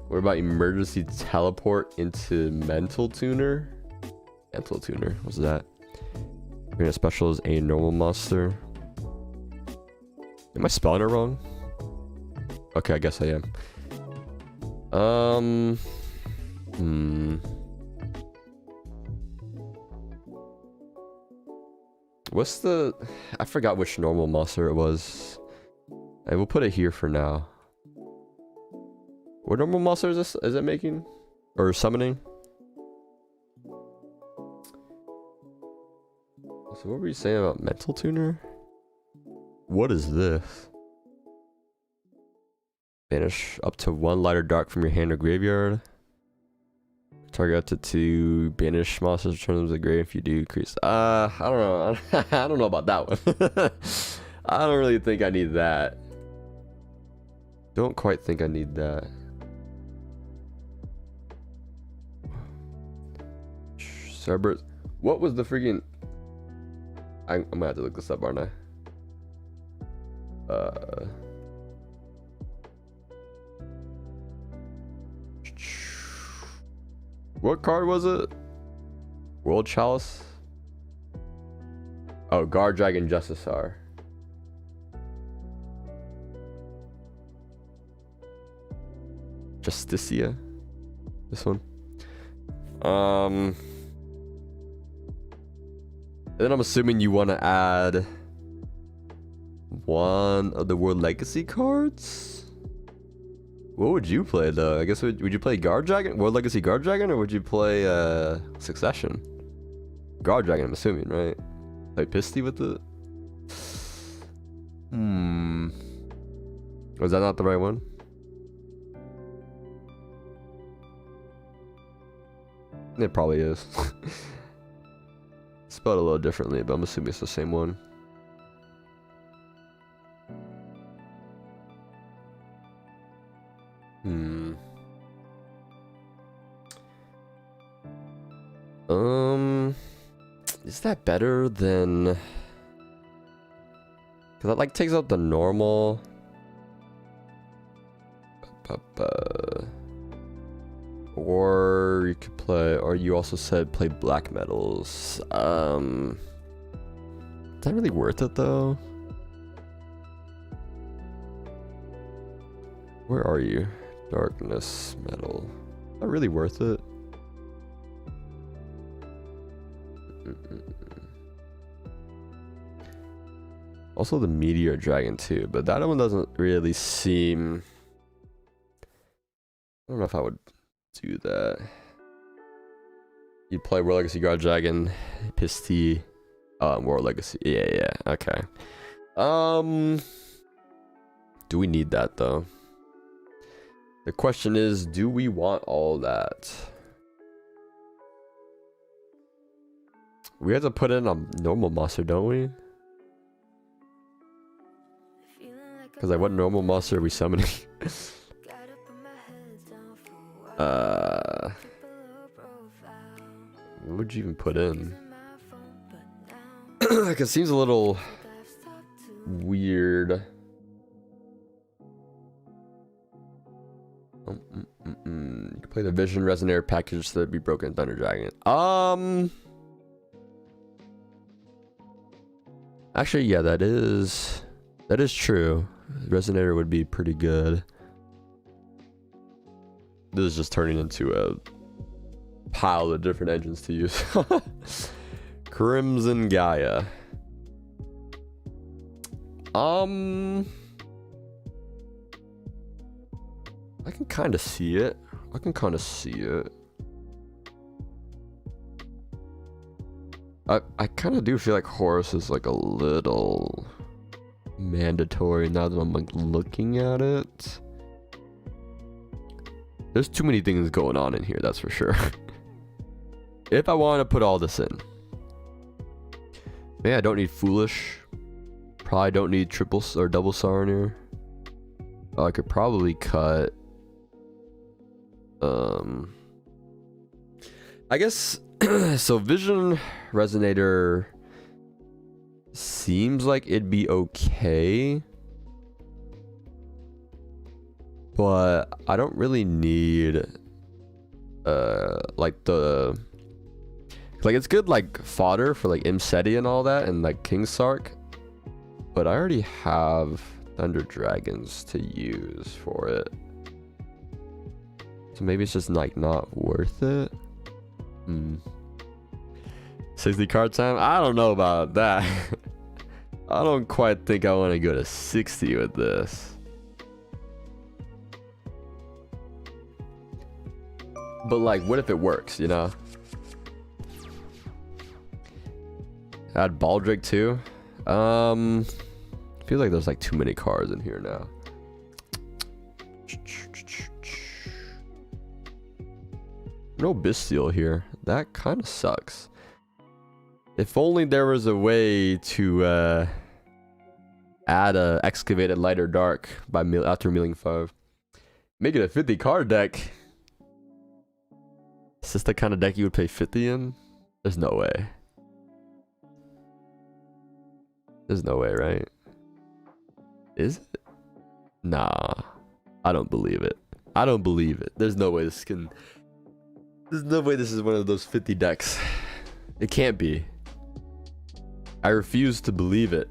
What about emergency teleport into mental tuner? Mental tuner, what's that? Arena special is a normal monster. Am I spelling it wrong? Okay, I guess I am. What's the... I forgot which normal monster it was. I will put it here for now. What normal monster is this? Is it making? Or summoning? So what were you saying about mental tuner? What is this? Banish up to 1 light or dark from your hand or graveyard. Target up to 2 banish monsters, return them to the grave if you do increase. I don't know. I don't know about that one. I don't really think I need that. Don't quite think I need that. Cerberus. What was the freaking... I'm gonna have to look this up, aren't I? What card was it? World Chalice? Oh, Guard Dragon Justisar. Justicia? This one? And then I'm assuming you want to add one of the World Legacy cards? What would you play though? I guess would you play Guard Dragon? World Legacy Guard Dragon, or would you play Succession? Guard Dragon, I'm assuming, right? Like Pisty with it? Was that not the right one? It probably is. Spelled a little differently, but I'm assuming it's the same one. Is that better than... Cause that like takes out the normal. Or you could play, or you also said play black metals. Is that really worth it though? Where are you? Darkness metal. Is that really worth it? Also the Meteor Dragon too, but that one doesn't really seem... I don't know if I would do that. You'd play World Legacy Guard Dragon, Pisty, World Legacy. Yeah, okay. Do we need that though? The question is, do we want all that? We have to put in a normal monster, don't we? Because like, what normal monster are we summoning? What would you even put in? Like, it seems a little weird. You can play the Vision Resonator package to be broken Thunder Dragon. Actually, yeah, that is true. Resonator would be pretty good. This is just turning into a pile of different engines to use. Crimson Gaia. I can kind of see it. I kind of do feel like Horus is like a little mandatory now that I'm like looking at it. There's too many things going on in here, that's for sure. If I want to put all this in, man, I don't need Foolish. Probably don't need triple or double Sarnir. Oh, I could probably cut. I guess so. Vision Resonator seems like it'd be okay, but I don't really need like it's good like fodder for like Imseti and all that and like King Sark, but I already have Thunder Dragons to use for it, so maybe it's just like not worth it. 60 card time? I don't know about that. I don't quite think I want to go to 60 with this. But like, what if it works, you know? Add Baldric too. Feel like there's like too many cards in here now. No Bestial here. That kind of sucks. If only there was a way to add a Excavated Light or Dark by after milling 5. Make it a 50 card deck. Is this the kind of deck you would play 50 in? There's no way. There's no way, right? Is it? Nah. I don't believe it. I don't believe it. There's no way this can... There's no way this is one of those 50 decks. It can't be. I refuse to believe it.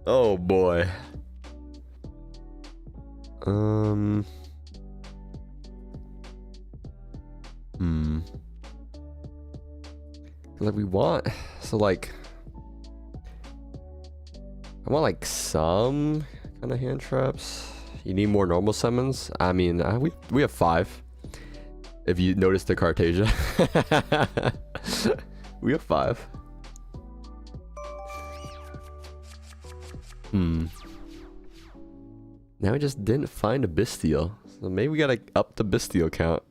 Oh boy. Like we want, so like I want like some kind of hand traps. You need more normal summons. I mean, we have 5. If you notice the Cartasia, we have 5. Now we just didn't find a Bestial, so maybe we gotta up the Bestial count.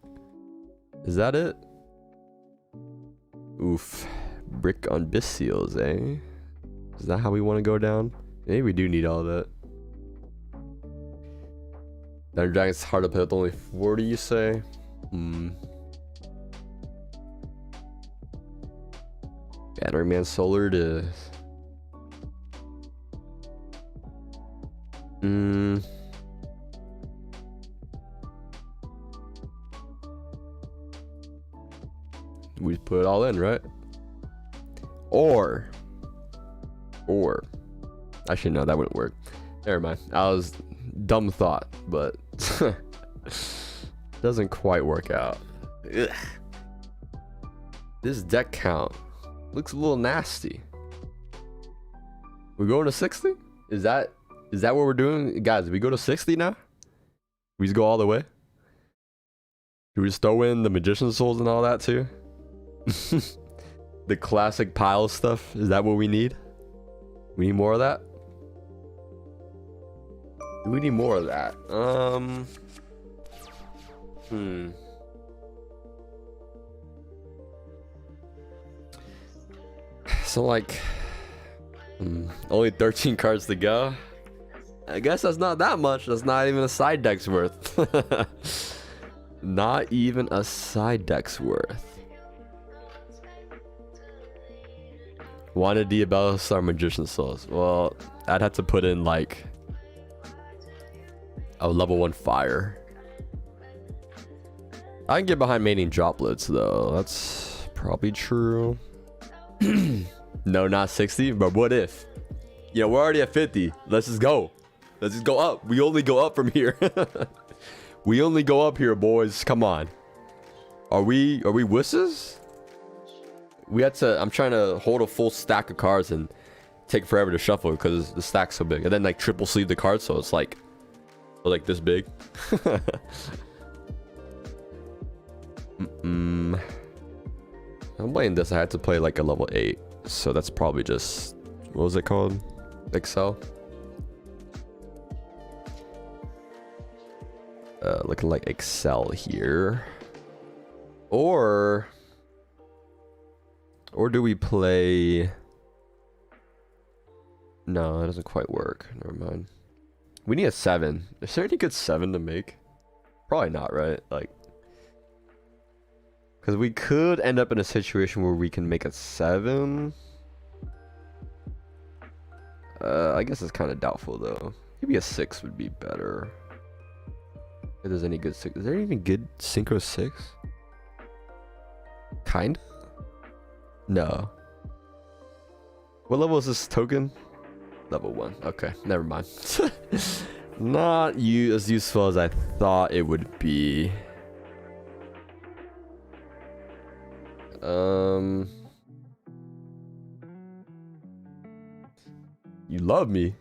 Is that it? Oof, brick on Bestials, eh? Is that how we want to go down? Maybe we do need all that. Thunder Dragon's hard to play with only 40, you say? Battery Man Solar to... We put it all in, right? Or... Actually, no, that wouldn't work. Never mind. I was... Dumb thought, but... doesn't quite work out. Ugh. This deck count looks a little nasty. We're going to 60? Is that what we're doing? Guys, we go to 60 now? We just go all the way? Do we just throw in the Magician's Souls and all that too? The classic pile stuff? Is that what we need? We need more of that? We need more of that. So like, Only 13 cards to go. I guess that's not that much. That's not even a side deck's worth. Not even a side deck's worth. Wanted Diabolus or Magician Souls. Well, I'd have to put in like a level 1 fire. I can get behind maining droplets though. That's probably true. No, not 60, but what if? Yeah, we're already at 50. Let's just go. Let's just go up. We only go up from here. We only go up here, boys. Come on. Are we wusses? We had to. I'm trying to hold a full stack of cards and take forever to shuffle because the stack's so big. And then like triple sleeve the cards, so it's like this big. I'm playing this. I had to play like a level 8, so that's probably just, what was it called? Excel. Looking like Excel here. Or do we play? No, that doesn't quite work. Never mind. We need a 7. Is there any good 7 to make? Probably not, right? Like, because we could end up in a situation where we can make a 7. I guess it's kind of doubtful though. Maybe a 6 would be better. If there's any good 6. Is there even good Synchro 6? Kinda? No. What level is this token? Level 1. Okay, never mind. Not as useful as I thought it would be. You love me.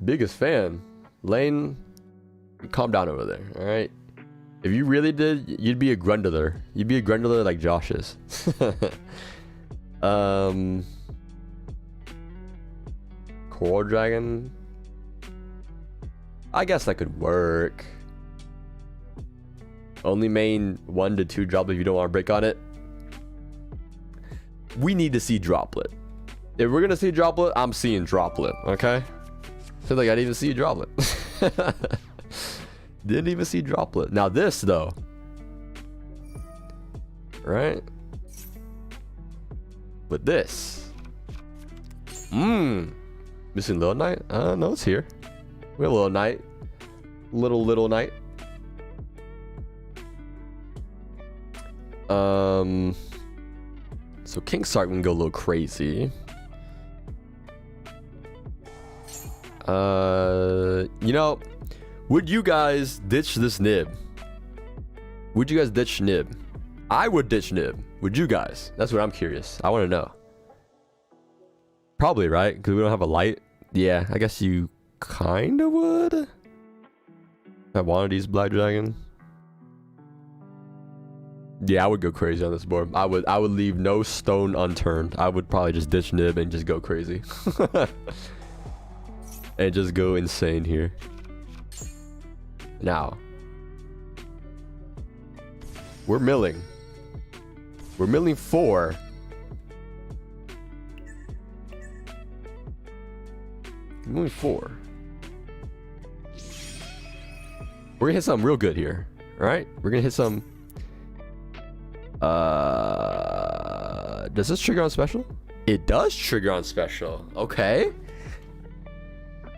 Biggest fan. Lane, calm down over there, alright? If you really did, you'd be a Grundler. You'd be a Grundler like Josh is. Coral Dragon? I guess that could work. Only main 1 to 2 droplet if you don't want to break on it. We need to see droplet. If we're gonna see droplet, I'm seeing droplet, okay? I feel like I didn't even see a droplet. Didn't even see droplet. Now this though, right? But this, missing Little Knight? No, it's here. We have a Little Knight, little Knight. So King Sark can go a little crazy. You know, would you guys ditch this nib? Would you guys ditch nib? I would ditch nib. Would you guys? That's what I'm curious. I want to know. Probably, right? Because we don't have a light. Yeah, I guess you kind of would. I wanted these Black Dragon. Yeah, I would go crazy on this board. I would leave no stone unturned. I would probably just ditch nib and just go crazy. And just go insane here. Now, we're milling. We're milling 4. Milling 4. We're gonna hit something real good here, right? We're gonna hit some. Does this trigger on special? It does trigger on special. Okay.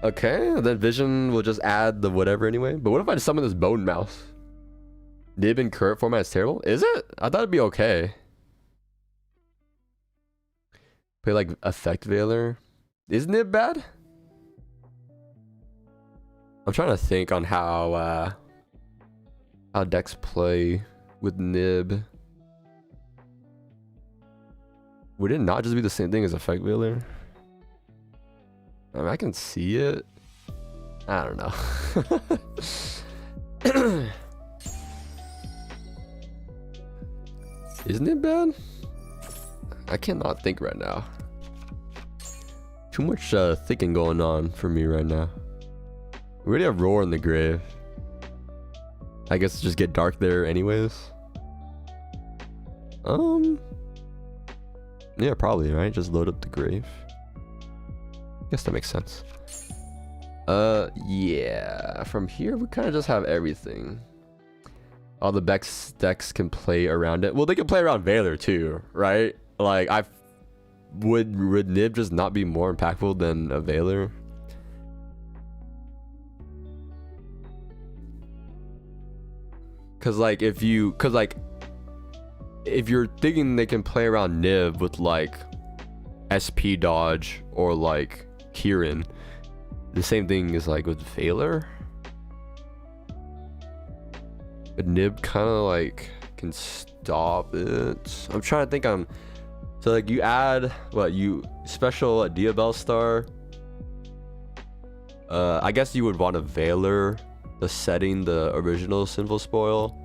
Okay, then vision will just add the whatever anyway. But what if I summon this bone mouse? Nib in current format is terrible? Is it? I thought it'd be okay. Play like effect veiler. Is Nib bad? I'm trying to think on how decks play with Nib. Would it not just be the same thing as effect veiler? I mean, I can see it. I don't know. Isn't it bad? I cannot think right now. Too much thinking going on for me right now. We already have Roar in the grave. I guess just get dark there anyways. Yeah, probably, right? Just load up the grave. Guess that makes sense. Yeah. From here, we kind of just have everything. All the decks can play around it. Well, they can play around Valor too, right? Like, would Nib just not be more impactful than a Valor? Cause if you're thinking they can play around Nib with like SP dodge or like Kieran, the same thing is like with Valor. But Nib kind of like can stop it. I'm trying to think. So like you add you special a Diabell Star. I guess you would want a Valor, the setting, the original Sinful Spoil.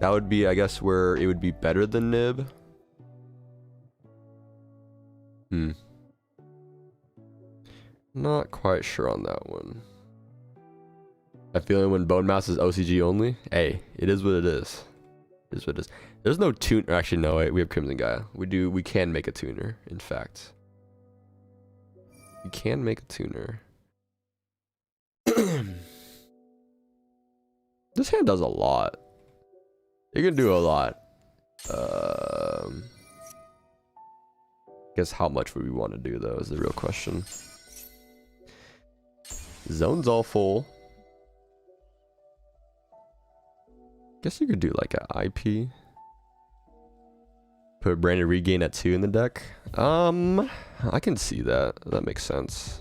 That would be, I guess, where it would be better than Nib. Not quite sure on that one. I feel like when Bone Mass is OCG only, hey, it is what it is. It is what it is. There's no tuner. Actually, no, wait, we have Crimson Gaia. We can make a tuner, in fact. We can make a tuner. This hand does a lot. It can do a lot. Guess how much would we want to do though is the real question. Zone's all full. Guess you could do like an IP. Put Branded Regain at 2 in the deck. I can see that. That makes sense.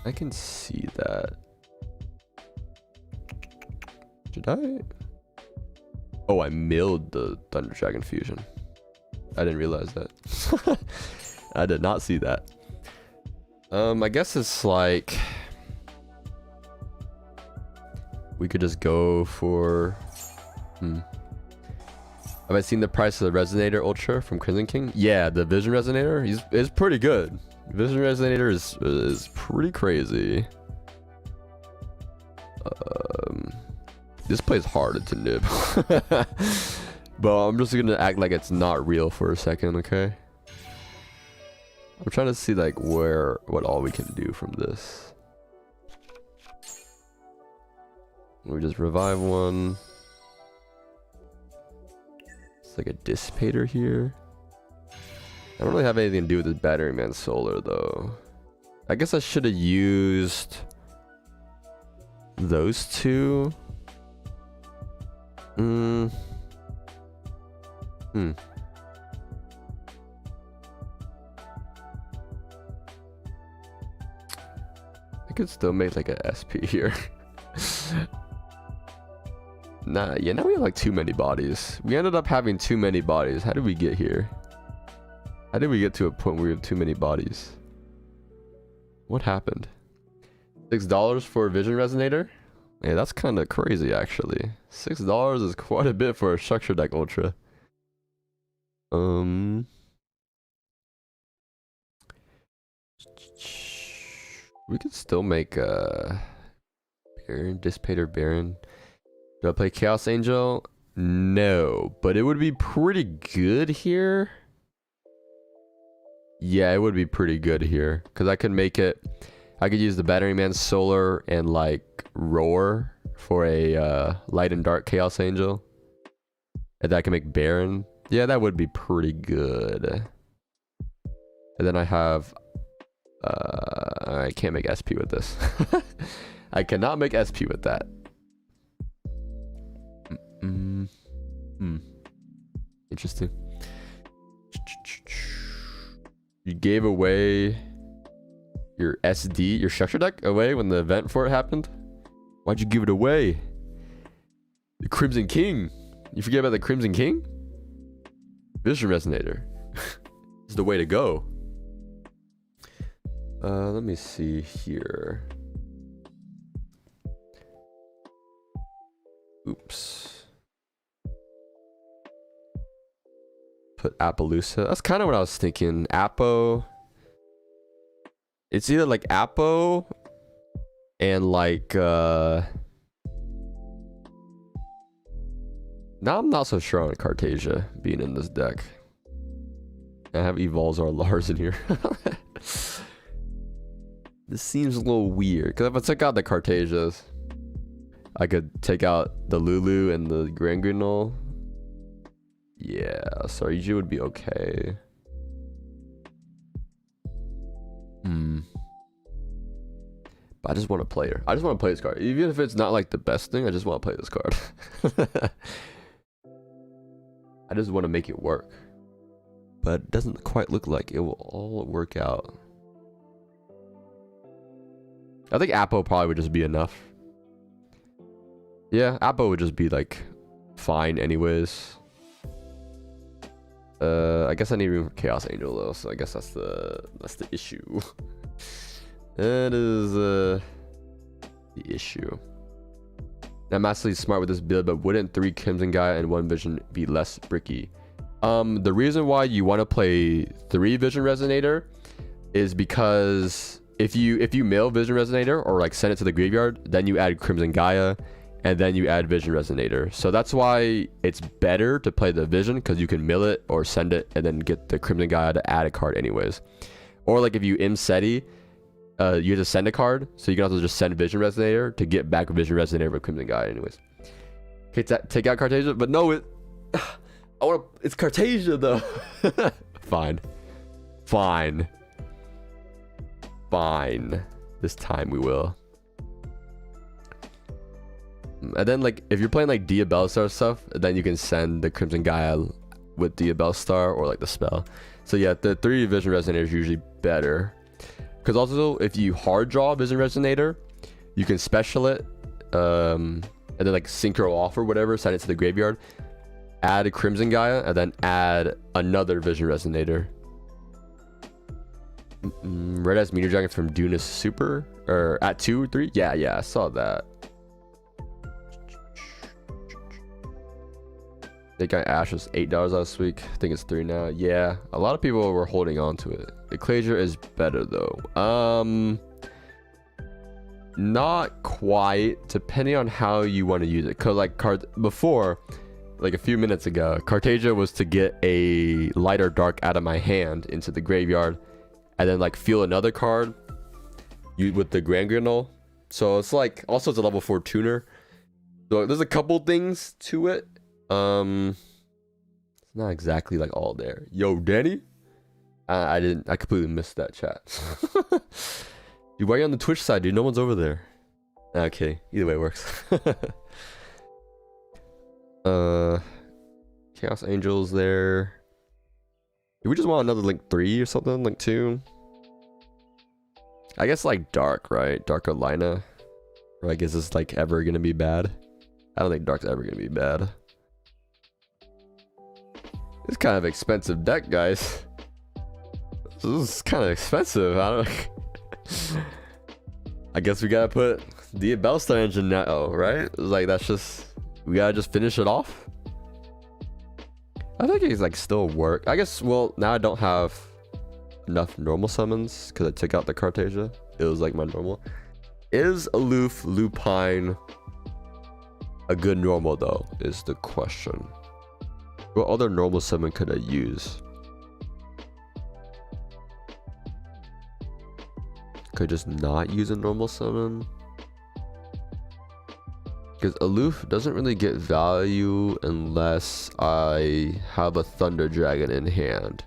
I can see that. Did I? Oh, I milled the Thunder Dragon Fusion. I didn't realize that. I did not see that. I guess it's like we could just go for. Have I seen the price of the Resonator Ultra from Crimson King? Yeah, the Vision Resonator is pretty good. Vision Resonator is pretty crazy. This plays hard into Nib. But I'm just gonna act like it's not real for a second, okay? I'm trying to see like what all we can do from this. We just revive one. It's like a Dissipator here. I don't really have anything to do with this Battery Man Solar though. I guess I should have used those two. I could still make like a SP here. Nah, yeah, now we have like too many bodies. We ended up having too many bodies. How did we get here? How did we get to a point where we have too many bodies? What happened? $6 for a Vision Resonator? Yeah, that's kind of crazy actually. $6 is quite a bit for a Structure Deck Ultra. We could still make a Baron, Dissipator Baron. Do I play Chaos Angel? No, but it would be pretty good here. Yeah, it would be pretty good here because I could make it. I could use the Battery Man Solar and like Roar for a Light and Dark Chaos Angel, and I can make Baron. Yeah, that would be pretty good. And then I have. I can't make SP with this. I cannot make SP with that. Interesting. You gave away your SD, your structure deck away when the event for it happened? Why'd you give it away? The Crimson King. You forget about the Crimson King? Vision Resonator. Is the way to go. Let me see here. Oops. Put Appaloosa. That's kind of what I was thinking. Appo. It's either like Appo and like Now I'm not so sure on Cartasia being in this deck. I have Evolves or Lars in here. This seems a little weird, because if I took out the Cartasias, I could take out the Lulu and the Granguinol. Yeah, so yugioh would be okay. But I just want to play her. I just want to play this card. Even if it's not like the best thing, I just want to play this card. I just want to make it work. But it doesn't quite look like it will all work out. I think Appo probably would just be enough. Yeah, Appo would just be like fine anyways. I guess I need room for Chaos Angel though, so I guess that's the issue. That is the issue. Now, I'm actually smart with this build, but wouldn't 3 Crimson Gaia and 1 Vision be less bricky? The reason why you want to play 3 Vision Resonator is because if you mill Vision Resonator or like send it to the graveyard, then you add Crimson Gaia and then you add Vision Resonator. So that's why it's better to play the Vision, because you can mill it or send it and then get the Crimson Gaia to add a card anyways. Or like if you Seti, you have to send a card, so you can also just send Vision Resonator to get back a Vision Resonator with Crimson Gaia anyways. Okay, take out Cartasia, but no, it's Cartasia though. Fine. This time we will. And then like if you're playing like Diabellstar stuff, then you can send the Crimson Gaia with Diabellstar or like the spell. So yeah, the 3 Vision Resonator is usually better. Because also if you hard draw Vision Resonator, you can special it and then like synchro off or whatever, send it to the graveyard, add a Crimson Gaia, and then add another Vision Resonator. Red Eyes Meteor Dragon from Dunas Super, or at 2 or 3? Yeah, I saw that. I think Ash was $8 last week. I think it's 3 now. Yeah, a lot of people were holding on to it. Ecclesia is better though. Not quite, depending on how you want to use it. Cause like before, like a few minutes ago, Cartasia was to get a light or dark out of my hand into the graveyard, and then like feel another card with the Granguinol. So it's like also it's a level 4 tuner. So there's a couple things to it. It's not exactly like all there. Yo, Danny, I completely missed that chat. Dude, why are you on the Twitch side, dude? No one's over there. Okay, either way it works. Chaos Angels there. Do we just want another Link 3 or something? Link 2? I guess like Dark, right? Dark Alina. Or like, is this like ever gonna be bad? I don't think Dark's ever gonna be bad. It's kind of expensive deck, guys. This is kind of expensive. I guess we gotta put the Diabellstar engine now, right? Like that's just, we gotta just finish it off. I think it's like still work. I guess, well, now I don't have enough normal summons because I took out the Cartasia. It was like my normal. Is Aloof Lupine a good normal though, is the question. What other normal summon could I use? Could I just not use a normal summon? Because Aloof doesn't really get value unless I have a Thunder Dragon in hand.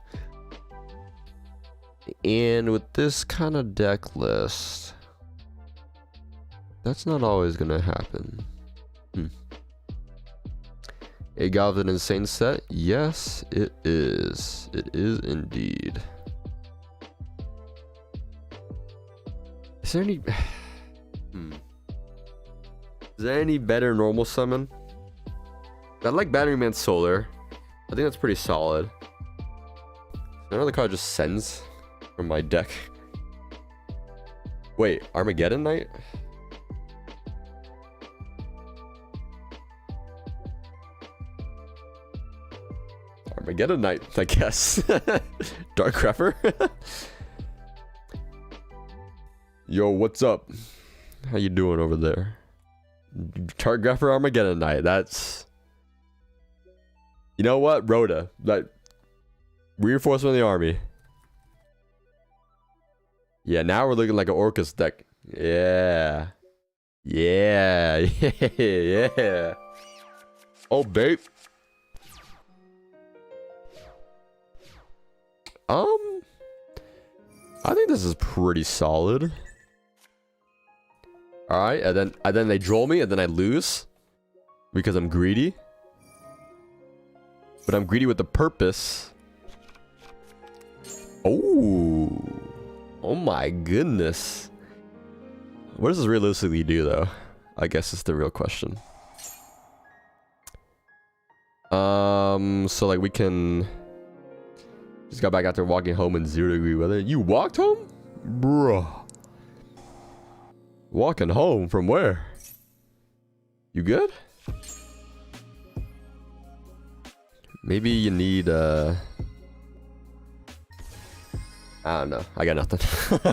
And with this kind of deck list, that's not always gonna happen. A Goblin Insane set? Yes, it is. It is indeed. Is there any... Is there any better normal summon? I like Batteryman Solar. I think that's pretty solid. Another card just sends from my deck. Wait, Armageddon Knight? Armageddon Knight, I guess. Dark Crepper. Yo, what's up? How you doing over there? Targrapher Armageddon Knight. That's You know what? Rhoda. Like, reinforcement of the army. Yeah, now we're looking like an Orcus deck. Yeah. Yeah. Yeah. Oh, babe. I think this is pretty solid. Alright, and then they draw me, and then I lose. Because I'm greedy. But I'm greedy with a purpose. Oh. Oh my goodness. What does this realistically do, though? I guess is the real question. So like we can... Just got back after walking home in 0-degree weather. You walked home? Bruh. Walking home? From where? You good? Maybe you need, I don't know. I got nothing.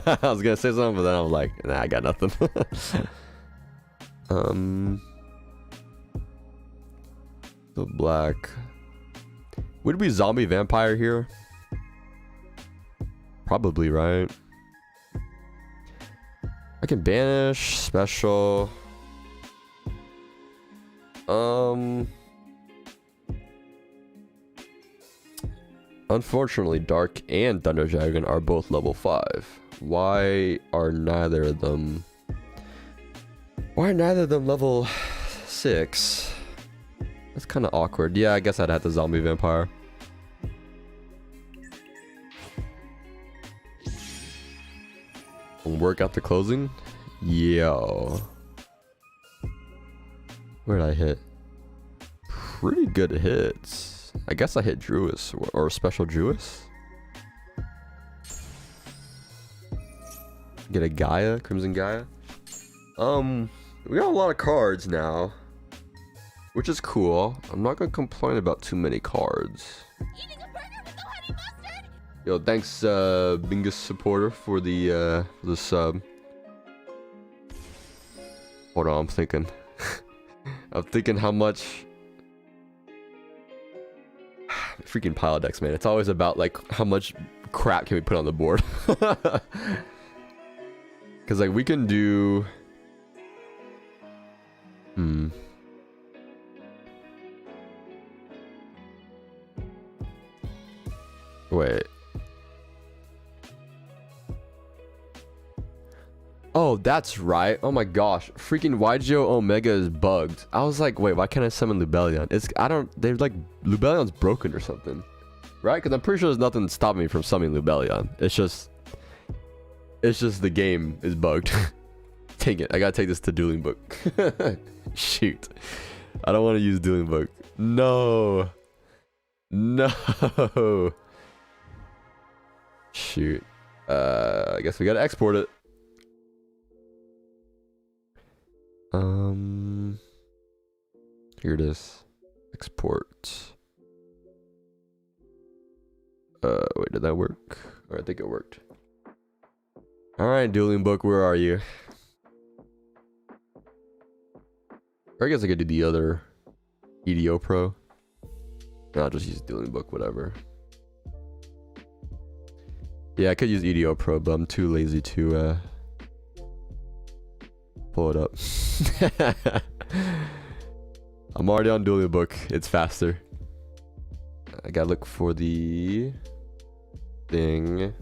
I was gonna say something, but then I was like, nah, I got nothing. The black. Would it be zombie vampire here? Probably, right? I can banish, special. Unfortunately, Dark and Thunder Dragon are both level 5. Why are neither of them level 6? That's kind of awkward. Yeah, I guess I'd have the zombie vampire. Work out the closing? Yo. Where did I hit? Pretty good hits. I guess I hit Druis or special Druis. Get a Gaia, Crimson Gaia. We got a lot of cards now, which is cool. I'm not gonna complain about too many cards. Eating a burger with the honey mustard? Yo, thanks, Bingus supporter for the sub. Hold on, I'm thinking. I'm thinking how much. Freaking pile decks, man. It's always about like how much crap can we put on the board. Cause like we can do. Wait. Oh, that's right. Oh my gosh. Freaking yugioh Omega is bugged. I was like, wait, why can't I summon Lubellion? They're like, Lubellion's broken or something. Right? Because I'm pretty sure there's nothing stopping me from summoning Lubellion. It's just the game is bugged. Dang it. I gotta take this to Dueling Book. Shoot. I don't want to use Dueling Book. No. No. Shoot. I guess we gotta export it. Here it is. Export. Wait, did that work? Or I think it worked. Alright, Dueling Book, where are you? Or I guess I could do the other EDO Pro. No, I'll just use Dueling Book, whatever. Yeah, I could use EDO Pro, but I'm too lazy to pull it up. I'm already on Dueling Book. It's faster. I gotta look for the thing.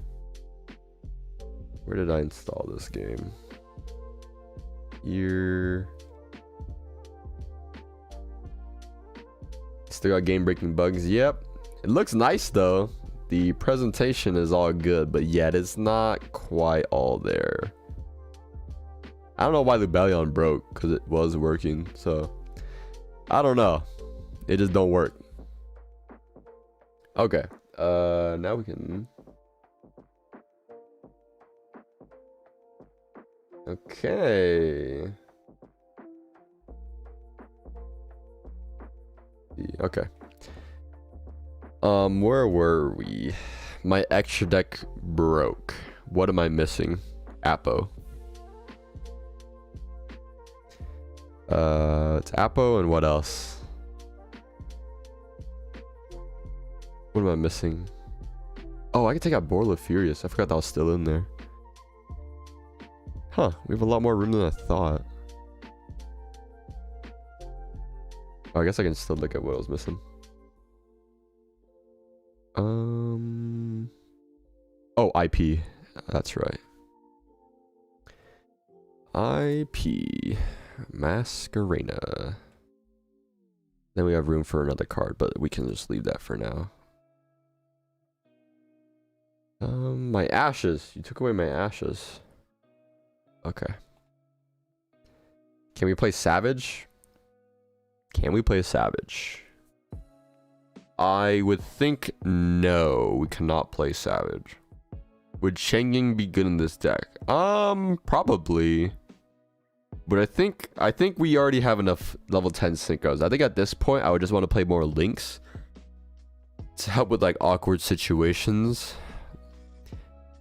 Where did I install this game? Here. Still got game-breaking bugs. Yep. It looks nice though. The presentation is all good, but yet it's not quite all there. I don't know why Lubellion broke, because it was working, so I don't know. It just don't work. Okay. Now we can. Okay. Okay. Where were we? My extra deck broke. What am I missing? Apo. It's Apo and what else? What am I missing? Oh, I can take out Borla Furious. I forgot that was still in there. Huh, we have a lot more room than I thought. Oh, I guess I can still look at what I was missing. Oh, IP. That's right. IP. Masquerena. Then we have room for another card, but we can just leave that for now. My ashes. You took away my ashes. Okay. Can we play Savage? Can we play Savage? I would think no, we cannot play Savage. Would Changing be good in this deck? Probably. But I think we already have enough level 10 synchros. I think at this point I would just want to play more links to help with like awkward situations.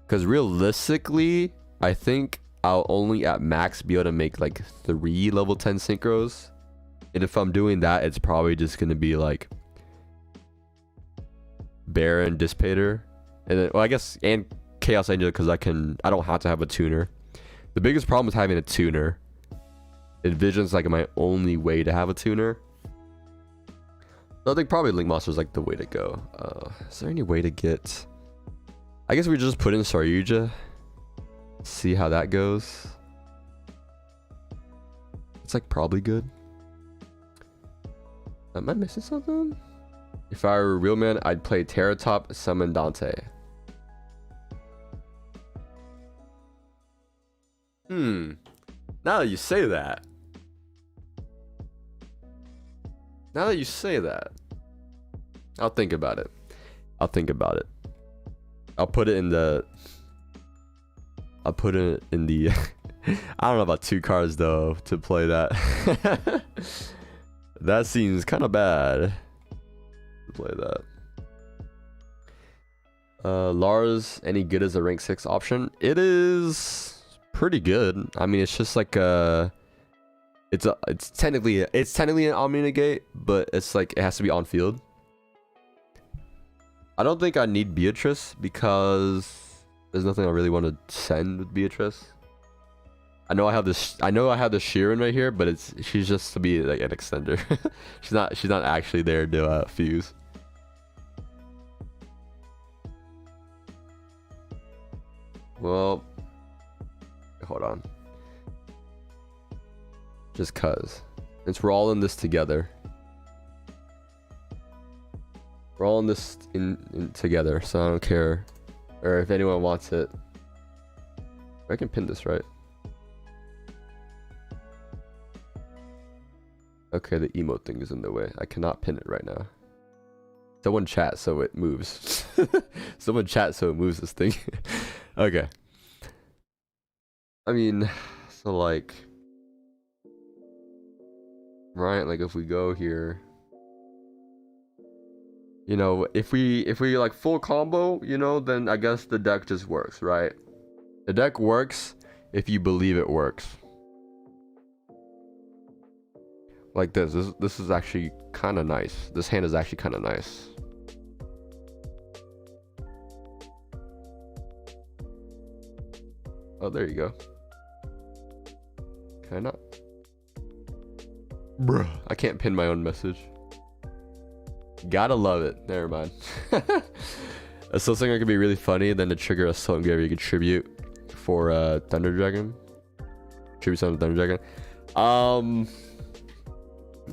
Because realistically, I think I'll only at max be able to make like 3 level 10 synchros. And if I'm doing that, it's probably just gonna be like Baron, Dissipator, and then well, I guess and Chaos Angel because I don't have to have a tuner. The biggest problem is having a tuner. Envision's like my only way to have a tuner. So I think probably Link Monster is like the way to go. Is there any way to get? I guess we just put in Saryuja. See how that goes. It's like probably good. Am I missing something? If I were a real man, I'd play Terratop, summon Dante. Now that you say that. I'll think about it. I'll put it in the I don't know about 2 cards though to play that. That seems kind of bad to play that. Lars, any good as a rank 6 option? It is pretty good. I mean, it's just like it's technically an Omni Negate, but it's like it has to be on field. I don't think I need Beatrice because there's nothing I really want to send with Beatrice. I know I have the Sheeran right here, but she's just to be like an extender. she's not actually there to fuse. Well, hold on. Just cuz. Since we're all in this together. We're all in this in together, so I don't care. Or if anyone wants it. I can pin this, right? Okay, the emote thing is in the way. I cannot pin it right now. Someone chat so it moves. Someone chat so it moves this thing. Okay. I mean, so like, right? Like if we go here, you know, if we like full combo, you know, then I guess the deck just works, right? The deck works if you believe it works. Like this is actually kind of nice. This hand is actually kind of nice. Oh, there you go. Can I not? Bruh, I can't pin my own message. Gotta love it. Never mind. A Soul Singer could be really funny, then to trigger a Soul Engraver you could tribute for Thunder Dragon. Tribute Summon Thunder Dragon.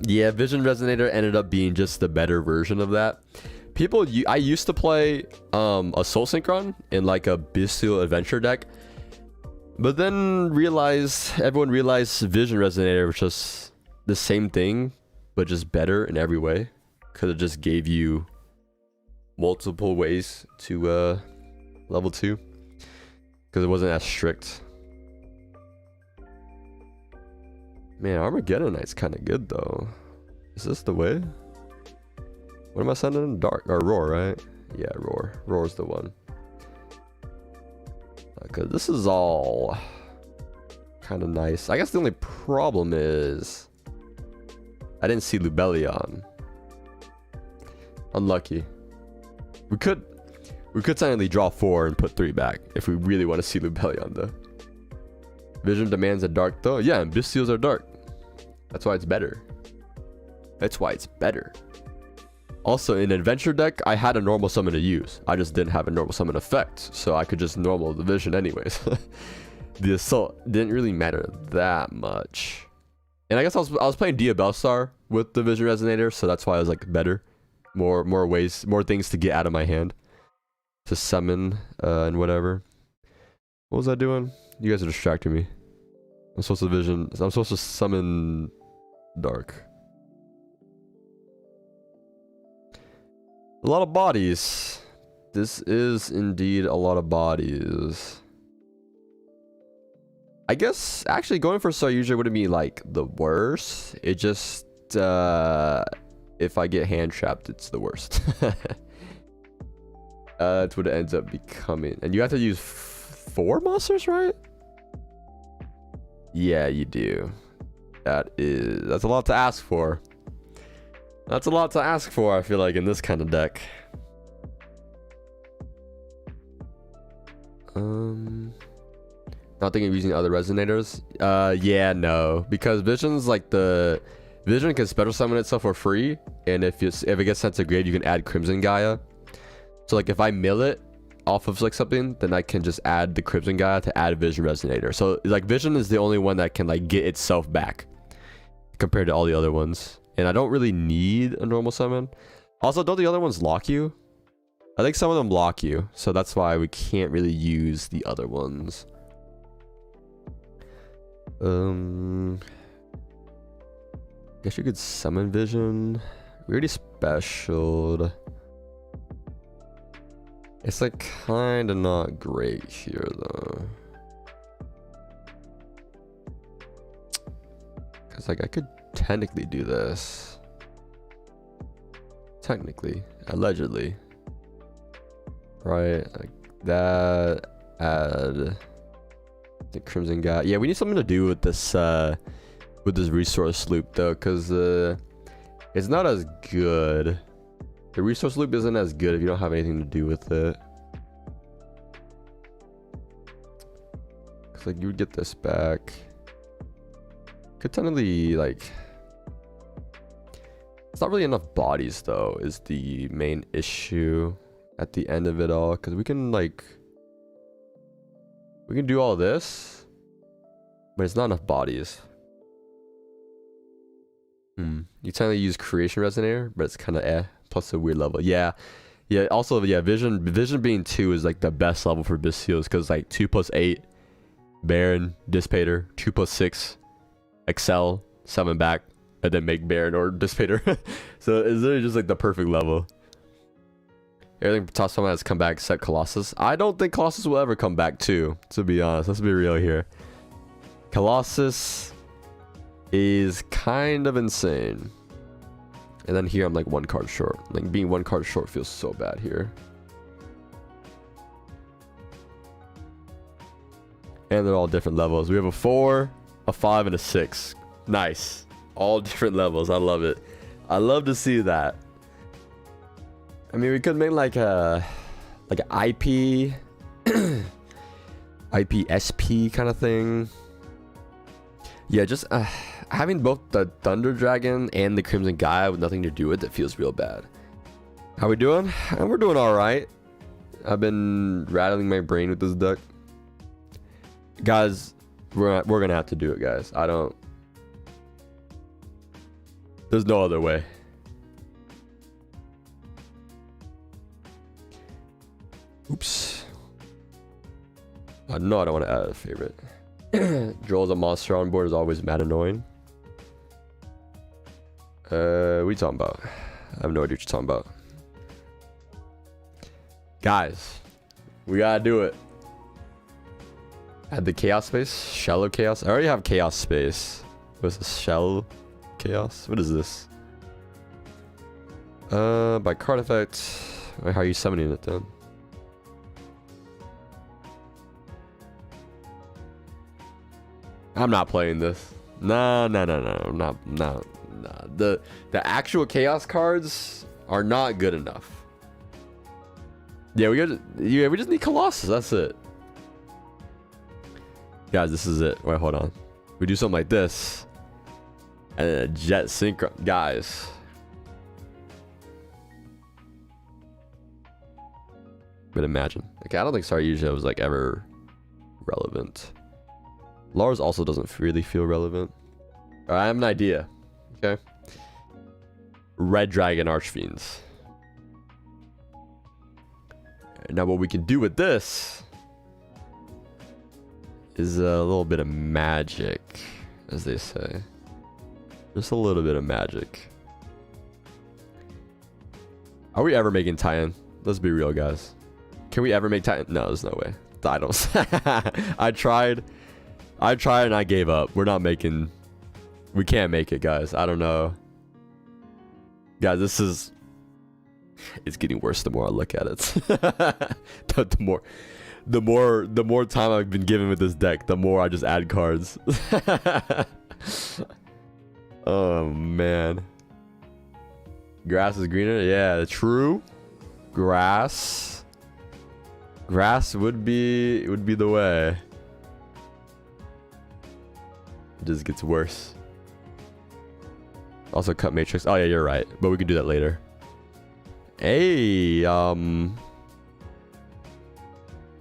Yeah, Vision Resonator ended up being just the better version of that. I used to play a Soul Synchron in like a Bestial Adventure deck, but then everyone realized Vision Resonator was just the same thing, but just better in every way, because it just gave you multiple ways to level 2, because it wasn't as strict. Man, Armageddon Knight's kind of good though. Is this the way? What am I sending? Dark or Roar, right? Yeah, Roar. Roar's the one. Because this is all kind of nice. I guess the only problem is I didn't see Lubellion. Unlucky. We could technically draw 4 and put 3 back if we really want to see Lubellion though. Vision demands a dark though. Yeah, and Bystials are dark. That's why it's better. That's why it's better. Also, in Adventure deck, I had a normal summon to use. I just didn't have a normal summon effect, so I could just normal the Vision anyways. The Assault didn't really matter that much. And I guess I was playing Diabellstar with the Vision Resonator, so that's why I was like better. More ways, more things to get out of my hand. To summon and whatever. What was I doing? You guys are distracting me. I'm supposed to summon Dark. A lot of bodies. This is indeed a lot of bodies. I guess actually going for Star usually wouldn't be like the worst. It just if I get hand trapped, it's the worst. That's what it ends up becoming. And you have to use 4 monsters, right? Yeah, you do. That's a lot to ask for. That's a lot to ask for, I feel like, in this kind of deck. Not thinking of using other resonators. Yeah, no. Because Vision's like the... Vision can special summon itself for free. And if it gets sent to grade, you can add Crimson Gaia. So like if I mill it off of like something, then I can just add the Crimson Gaia to add Vision Resonator. So like Vision is the only one that can like get itself back compared to all the other ones. And I don't really need a normal summon. Also, don't the other ones lock you? I think some of them lock you. So that's why we can't really use the other ones. Guess you could summon Vision. We already specialed. It's like kind of not great here though. Cause like I could technically do this. Technically, allegedly. Right, like that, add the Crimson Gaia. Yeah, we need something to do with this resource loop though, cause it's not as good. The resource loop isn't as good if you don't have anything to do with it. Cause like you would get this back. Could technically like, it's not really enough bodies though, is the main issue at the end of it all. Cause we can like, we can do all this, but it's not enough bodies. You technically use Creation Resonator, but it's kind of plus a weird level. Yeah. Also, yeah. Vision being 2 is like the best level for Bystials because like 2 + 8, Baron, Dissipator, 2 + 6, Excel, summon back, and then make Baron or Dissipator. So it's literally just like the perfect level. Everything top summon has come back except Colossus. I don't think Colossus will ever come back too. To be honest, let's be real here. Colossus is kind of insane. And then here I'm like 1 card short. Like being 1 card short feels so bad here. And they're all different levels. We have a 4, a 5, and a 6. Nice. All different levels. I love it. I love to see that. I mean, we could make like a IP IPSP kind of thing. Yeah, just having both the Thunder Dragon and the Crimson Gaia with nothing to do with it feels real bad. How we doing? We're doing all right. I've been rattling my brain with this deck. Guys, we're gonna have to do it, guys. There's no other way. Oops. No, I don't want to add a favorite. Joel as a monster on board is always mad annoying. What are you talking about? I have no idea what you're talking about. Guys, we gotta do it. Add the Chaos Space? Shell of Chaos? I already have Chaos Space. What's this? Shell Chaos? What is this? By card effect. Wait, how are you summoning it then? I'm not playing this. No. The actual Chaos cards are not good enough. Yeah, we just need Colossus. That's it. Guys, this is it. Wait, hold on. We do something like this. And then a jet synchro. Guys. But imagine. Okay, I don't think Star Yugioh was like ever relevant. Lars also doesn't really feel relevant. I have an idea. Okay. Red Dragon Archfiends. Now what we can do with this is a little bit of magic, as they say. Just a little bit of magic. Are we ever making Titan? Let's be real, guys. Can we ever make Titan? No, there's no way. I don't. I tried and I gave up. We're not making. We can't make it, guys. I don't know. Guys, this is. It's getting worse the more I look at it. the more time I've been given with this deck, the more I just add cards. Oh man. Grass is greener. Yeah, true. Grass would be the way. It just gets worse. Also cut matrix. Oh yeah, you're right. But we can do that later. Hey,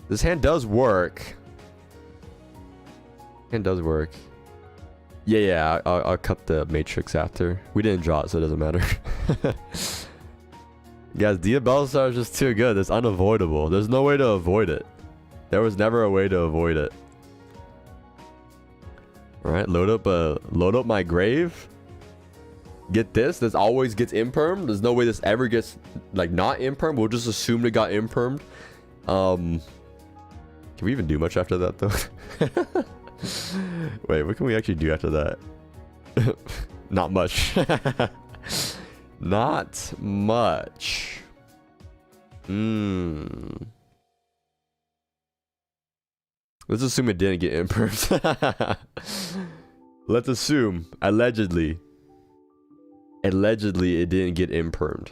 this hand does work. Hand does work. Yeah, I'll cut the matrix after. We didn't draw it, so it doesn't matter. Guys, Diabellstar is just too good. It's unavoidable. There's no way to avoid it. There was never a way to avoid it. All right, load up my grave. Get this. This always gets impermed. There's no way this ever gets like not impermed. We'll just assume it got impermed. Can we even do much after that though? Wait, what can we actually do after that? Not much. Not much. Let's assume it didn't get impermed. Let's assume allegedly it didn't get impermed.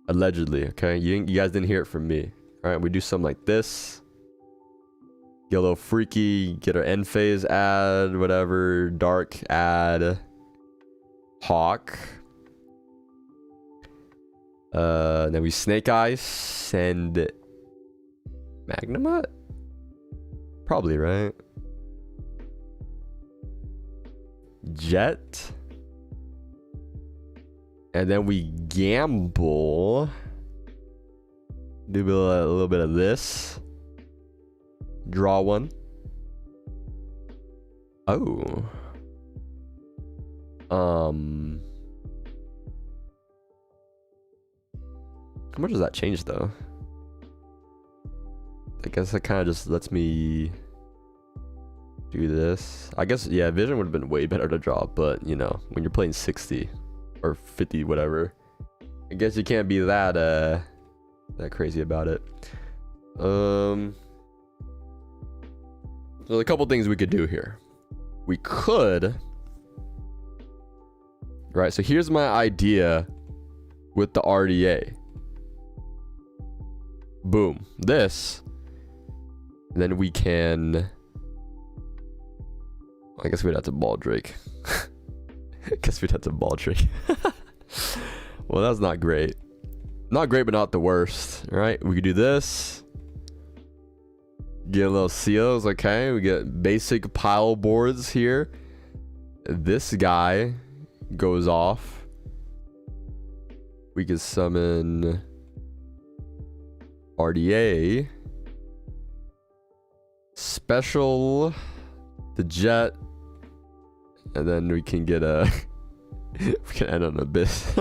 Allegedly, okay? You guys didn't hear it from me. All right, we do something like this. Get a little freaky, get our end phase add, whatever, dark add, hawk. Then we snake eyes, send Magnemite? Probably, right? Jet. And then we gamble. Do a little bit of this. Draw one. Oh. How much does that change though? I guess that kind of just lets me do this. I guess, yeah, vision would have been way better to draw, but you know, when you're playing 60 or 50, whatever, I guess you can't be that crazy about it. So a couple things we could do here. We could, right? So here's my idea with the RDA. Boom. This. And then we can. I guess we'd have to ball Drake. Well, that's not great. Not great, but not the worst. All right, we could do this. Get a little seals, okay? We get basic pile boards here. This guy goes off. We can summon RDA. Special the jet. And then we can get a we can end on Abyss.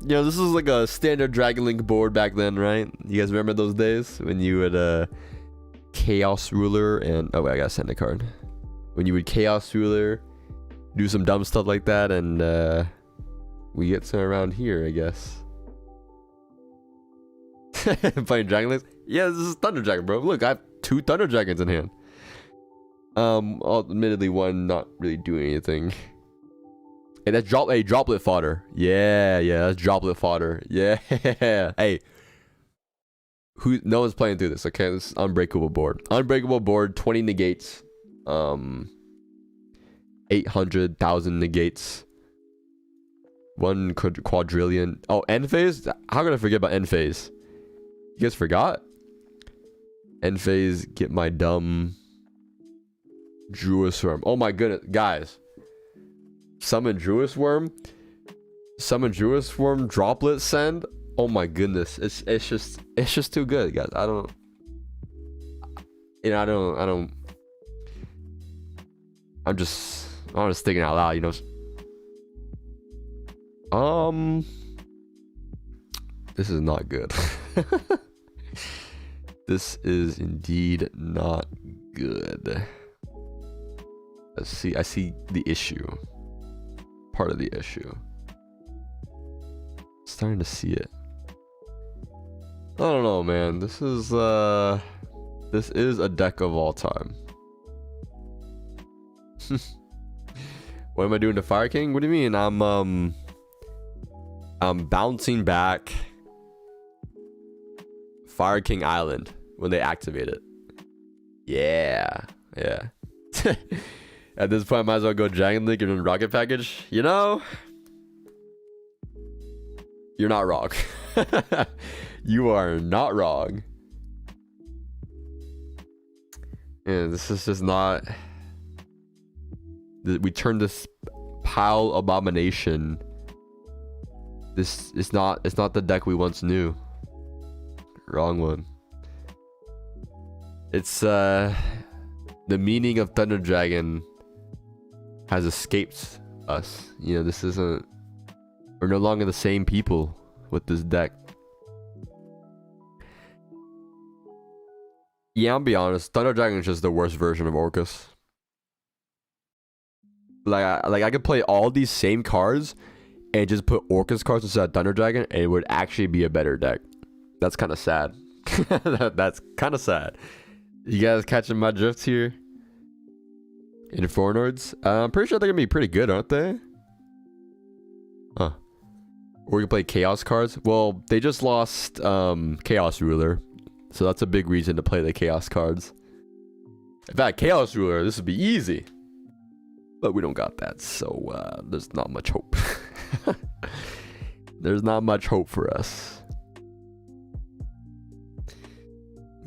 You know, this is like a standard Dragon Link board back then, right? You guys remember those days when you would Chaos Ruler and oh wait, I gotta send a card. When you would Chaos Ruler, do some dumb stuff like that, and we get some around here, I guess. Playing Dragon Links? Yeah, this is Thunder Dragon, bro. Look, I have 2 Thunder Dragons in hand. Admittedly, one not really doing anything. Hey, that's droplet fodder. Yeah, that's droplet fodder. Yeah. Hey, no one's playing through this, okay? This is unbreakable board. Unbreakable board, 20 negates. 800,000 negates. 1 quadrillion. Oh, end phase? How could I forget about end phase? You guys forgot? End phase, get my dumb Druid Worm. Oh my goodness, guys. Summon Druid Worm. Summon Druid Worm, droplet send. Oh my goodness. It's just too good, guys. I don't I'm just thinking out loud, you know. This is not good. This is indeed not good. Let's see. I see the issue. Part of the issue. Starting to see it. I don't know, man. This is a deck of all time. What am I doing to Fire King? What do you mean? I'm bouncing back Fire King Island when they activate it. Yeah. At this point, I might as well go Dragon Link and Rocket Package. You know, you're not wrong. You are not wrong. And this is just not. We turned this pile abomination. This is not. It's not the deck we once knew. Wrong one. It's the meaning of Thunder Dragon has escaped us. You know, this isn't. We're no longer the same people with this deck. Yeah, I'll be honest. Thunder Dragon is just the worst version of Orcus. I could play all these same cards and just put Orcus cards instead of Thunder Dragon, and it would actually be a better deck. That's kind of sad. That's kind of sad. You guys catching my drift here? Infernoids? I'm pretty sure they're gonna be pretty good, aren't they? Huh. Or we can play Chaos cards. Well, they just lost Chaos Ruler. So that's a big reason to play the Chaos cards. In fact, Chaos Ruler, this would be easy. But we don't got that, so there's not much hope. There's not much hope for us.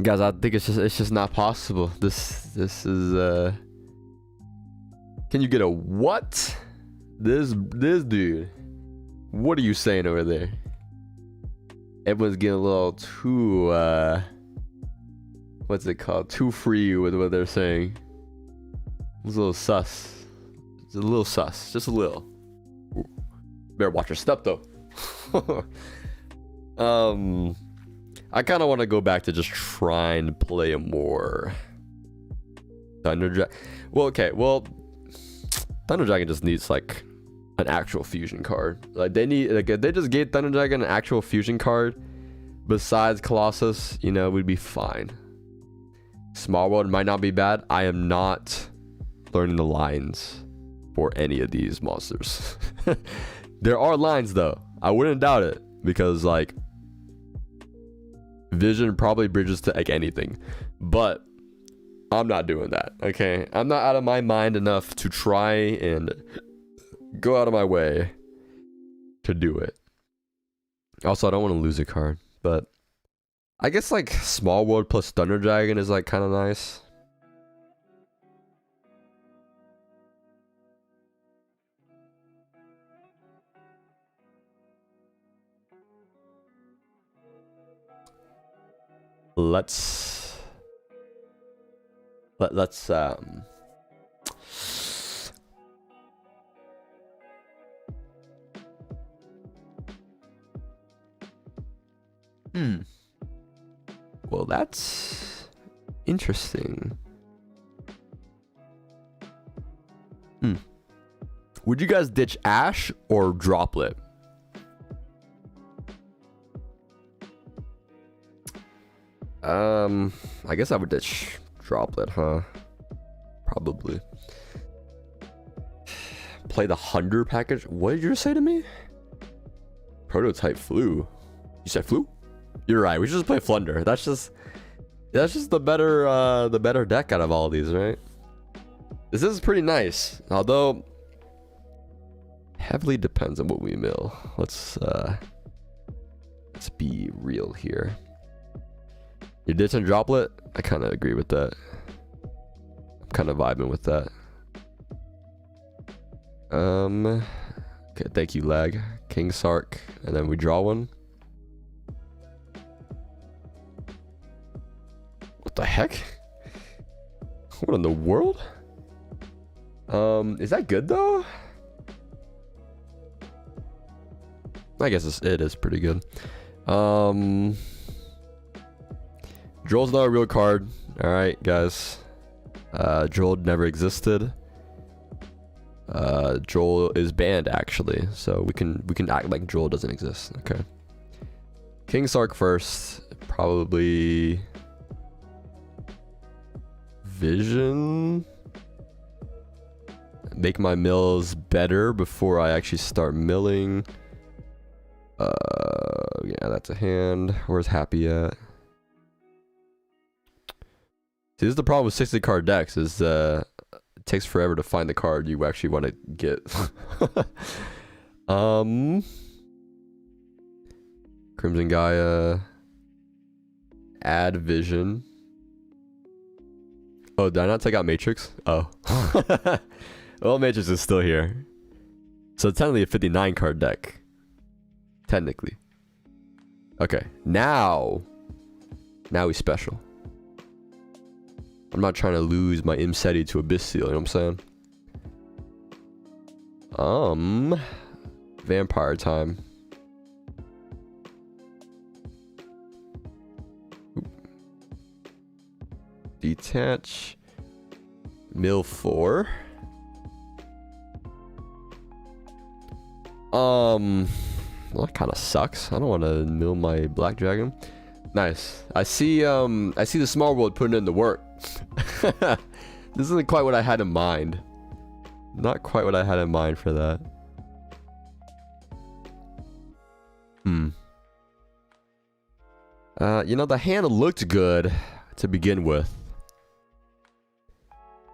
Guys, I think it's just not possible. This is Can you get a what? This dude. What are you saying over there? Everyone's getting a little too what's it called? Too free with what they're saying. It's a little sus. It's a little sus. Just a little. Ooh. Better watch your step though. I kind of want to go back to just try and play more Thunder Dragon. Well, okay. Well, Thunder Dragon just needs like an actual fusion card. Like they need, like if they just gave Thunder Dragon an actual fusion card besides Colossus, you know, we'd be fine. Small World might not be bad. I am not learning the lines for any of these monsters. There are lines though. I wouldn't doubt it because like Vision probably bridges to like anything, but I'm not doing that. Okay, I'm not out of my mind enough to try and go out of my way to do it. Also, I don't want to lose a card, but I guess like Small World plus Thunder Dragon is like kind of nice. Let's well, that's interesting. Would you guys ditch Ash or Droplet? I guess I would ditch Droplet, huh? Probably. Play the 100 package. What did you just say to me? Prototype flu. You said flu? You're right. We should just play Flunder. That's just the better deck out of all of these, right? This is pretty nice, although heavily depends on what we mill. Let's be real here. Your ditch and droplet, I kind of agree with that. I'm kind of vibing with that. Okay, thank you, lag. King Sark, and then we draw one. What the heck? What in the world? Is that good though? I guess it is pretty good. Droll's not a real card. Alright, guys. Droll never existed. Droll is banned actually, so we can act like Droll doesn't exist. Okay. King Sark first, probably Vision. Make my mills better before I actually start milling. Yeah, that's a hand. Where's Happy at? See, this is the problem with 60 card decks is it takes forever to find the card you actually want to get. Crimson Gaia. Add Vision. Oh, did I not take out Matrix? Oh. Well, Matrix is still here. So it's technically a 59 card deck. Technically. Okay, now we special. I'm not trying to lose my Imseti to Abyss Seal, you know what I'm saying? Vampire time. Oop. Detach. Mill 4. Well, that kind of sucks. I don't want to mill my Black Dragon. Nice. I see the small world putting in the work. This isn't quite what I had in mind. Not quite what I had in mind for that. You know, the hand looked good to begin with.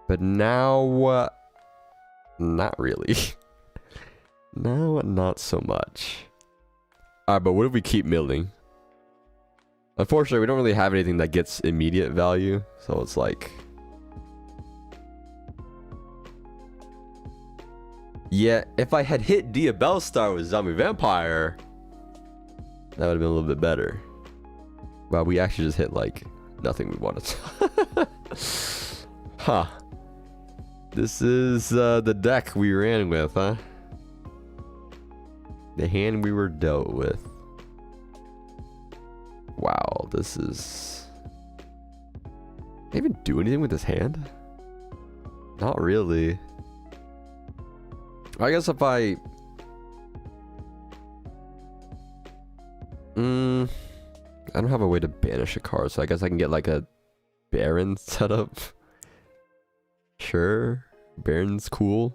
But now, not really. Now, not so much. Alright, but what if we keep milling? Unfortunately, we don't really have anything that gets immediate value. So it's like... Yeah, if I had hit Diabellstar with Zombie Vampire, that would have been a little bit better. Wow, we actually just hit like nothing we wanted. Huh. This is the deck we ran with, huh? The hand we were dealt with. Wow, this is... Can I even do anything with this hand? Not really. I guess if I... I don't have a way to banish a card, so I guess I can get like a Baron set up. Sure. Baron's cool.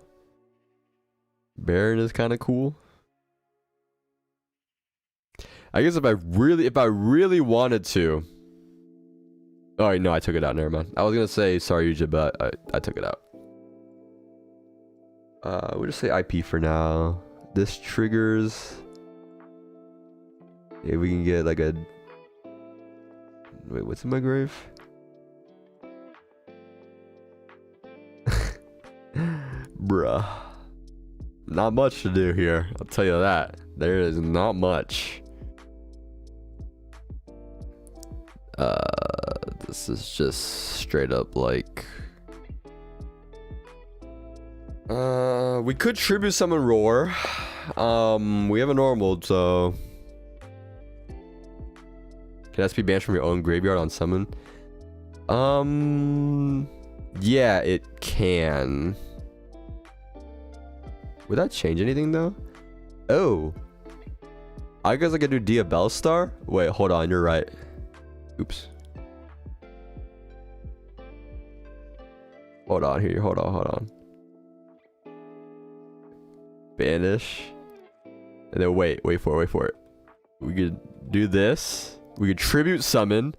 Baron is kind of cool. I guess if I really wanted to. Oh no, I took it out. Never mind. I was gonna say sorry, Yuja, but I took it out. We'll just say IP for now. This triggers. If we can get like a. Wait, what's in my grave? Bruh. Not much to do here. I'll tell you that. There is not much. This is just straight up like... we could tribute summon Roar. We have a normal, so... Can SP banished from your own graveyard on summon? Yeah, it can. Would that change anything though? Oh. I guess I could do Diabellstar? Wait, hold on, you're right. Oops. Hold on here, hold on. Banish. And then wait for it. We could do this. We could tribute summon.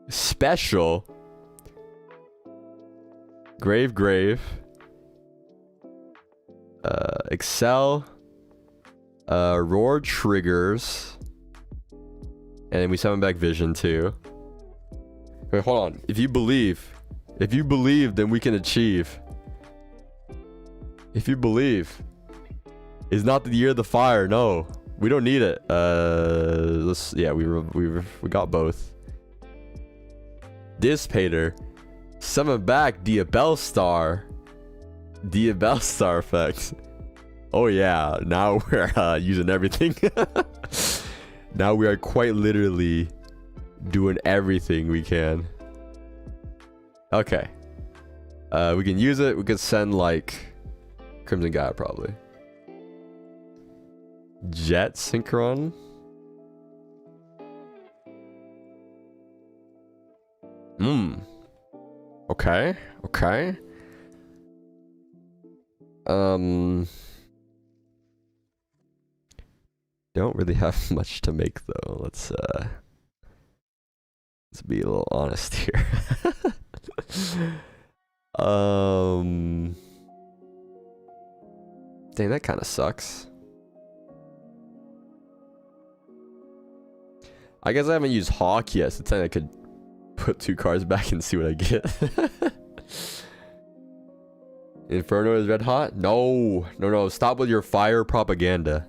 Special. Grave. Excel. Roar triggers. And then we summon back Vision too. Wait, hold on. If you believe, then we can achieve. If you believe. It's not the year of the fire. No, we don't need it. We got both. Dissipator. Summon back Diabellstar. Diabellstar effect. Oh yeah, now we're using everything. Now we are quite literally doing everything we can. Okay. We can use it. We could send like Crimson Gaia probably. Jet Synchron. Okay. Don't really have much to make though. Let's be a little honest here. Dang, that kind of sucks. I guess I haven't used Hawk yet, so then I could put 2 cards back and see what I get. Inferno is red hot? No. Stop with your fire propaganda.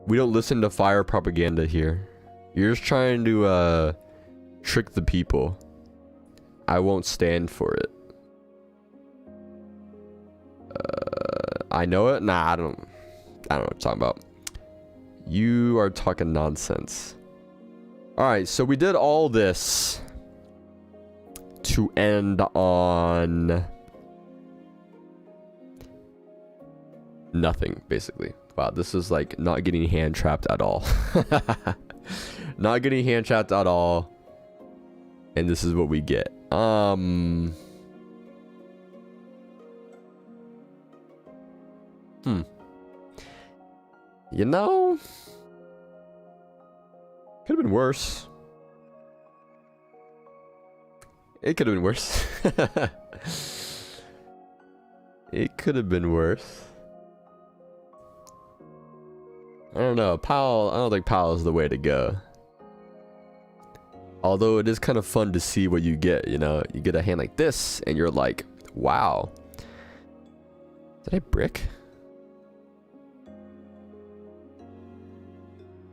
We don't listen to fire propaganda here. You're just trying to trick the people. I won't stand for it. I know it? Nah, I don't know what you're talking about. You are talking nonsense. Alright, so we did all this to end on nothing, basically. Wow, this is like not getting hand trapped at all. Not getting hand trapped at all. And this is what we get. You know, could have been worse. It could have been worse. It could have been worse. I don't know. I don't think Pal is the way to go. Although it is kind of fun to see what you get, you know. You get a hand like this, and you're like, wow. Did I brick?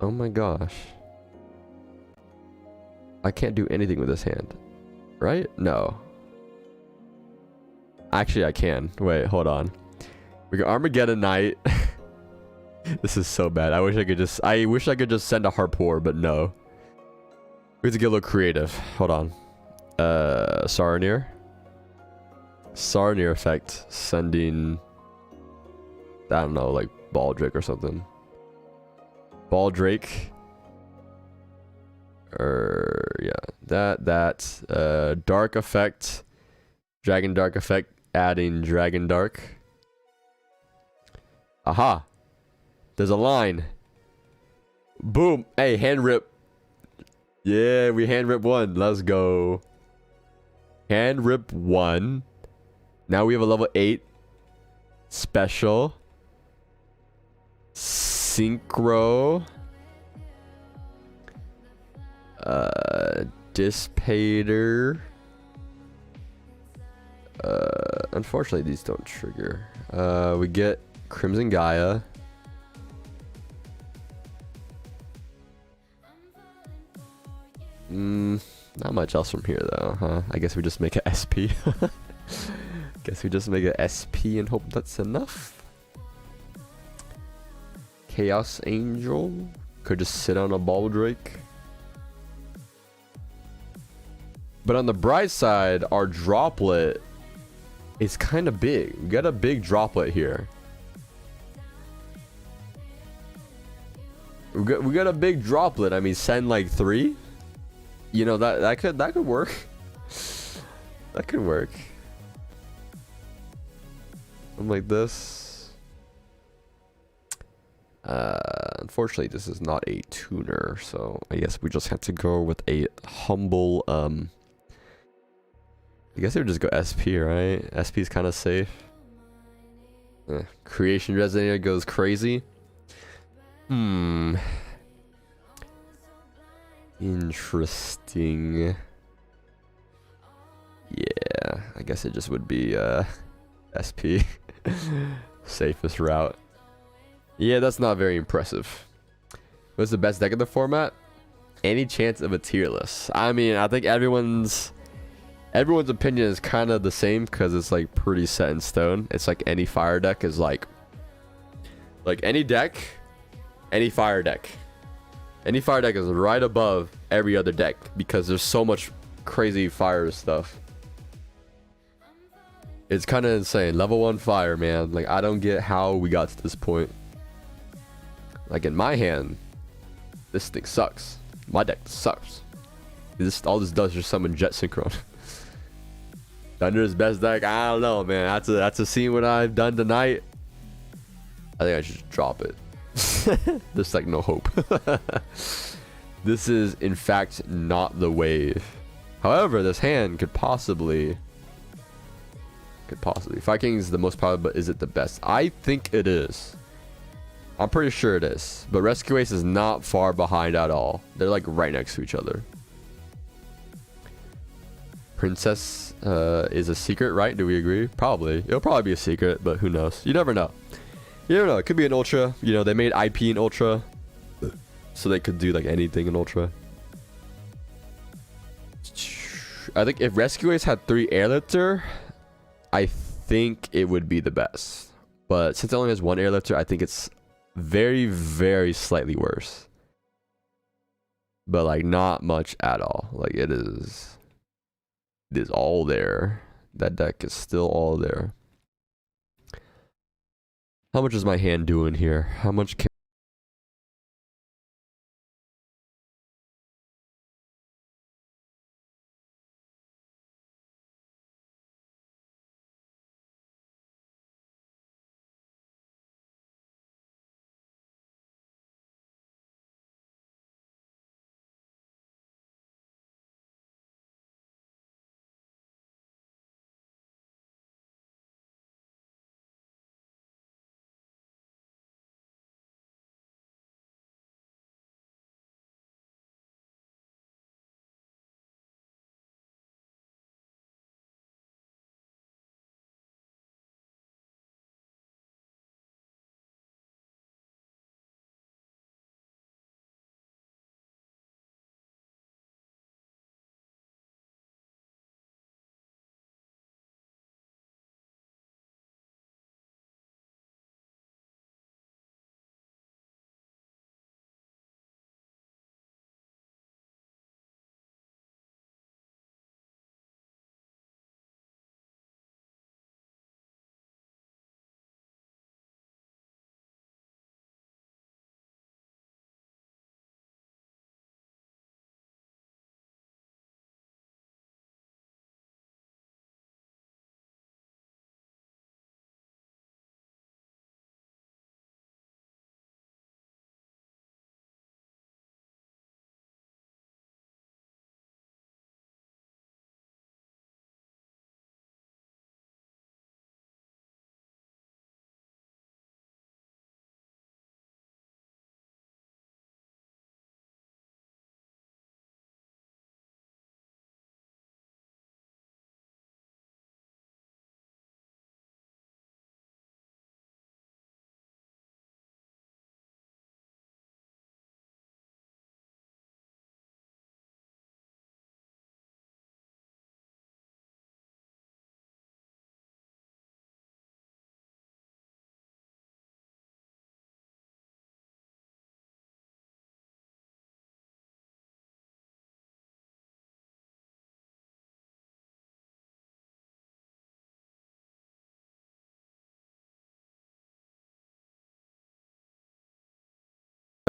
Oh my gosh. I can't do anything with this hand. Right? No. Actually, I can. Wait, hold on. We got Armageddon Knight. This is so bad. I wish I could just send a Harpoor, but no. We have to get a little creative. Hold on. Saronir. Saronir effect. Sending, I don't know, like Baldrake or something. Baldrake. Yeah. That. Dark effect. Dragon Dark effect. Adding Dragon Dark. Aha. There's a line. Boom. Hey, hand rip. Yeah, we hand rip 1. Let's go. Hand rip 1. Now we have a level 8 special. Synchro. Dissipator. Unfortunately, these don't trigger. We get Crimson Gaia. Not much else from here though, huh? I guess we just make a SP. Guess we just make a SP and hope that's enough. Chaos Angel. Could just sit on a Baldrake. But on the bright side, our droplet is kind of big. We got a big droplet here. We got a big droplet. I mean, send like 3. You know, that could work. That could work. I'm like this. Unfortunately, this is not a tuner, so I guess we just have to go with a humble, I guess I would just go SP, right? SP is kind of safe. Creation Resonator goes crazy. Interesting. Yeah, I guess it just would be SP. Safest route. Yeah, that's not very impressive. What's the best deck in the format? Any chance of a tier list? I mean, I think everyone's opinion is kind of the same because it's like pretty set in stone. It's like any fire deck is like any deck, any fire deck. Any fire deck is right above every other deck because there's so much crazy fire stuff. It's kind of insane. Level 1 fire, man. Like, I don't get how we got to this point. Like, in my hand, this thing sucks. My deck sucks. All this does is just summon Jet Synchron. Thunder's best deck? I don't know, man. That's a scene what I've done tonight. I think I should just drop it. There's like no hope. This is, in fact, not the wave. However, this hand could possibly... Fire King is the most powerful, but is it the best? I think it is. I'm pretty sure it is. But Rescue Ace is not far behind at all. They're like right next to each other. Princess is a secret, right? Do we agree? Probably. It'll probably be a secret, but who knows? You never know. You never know. It could be an Ultra. You know, they made IP in Ultra. So they could do like anything in Ultra. I think if Rescue Ace had 3 Airlifter, I think it would be the best. But since it only has 1 Airlifter, I think it's very, very slightly worse. But like not much at all. Like it is all there. That deck is still all there. How much is my hand doing here? How much can...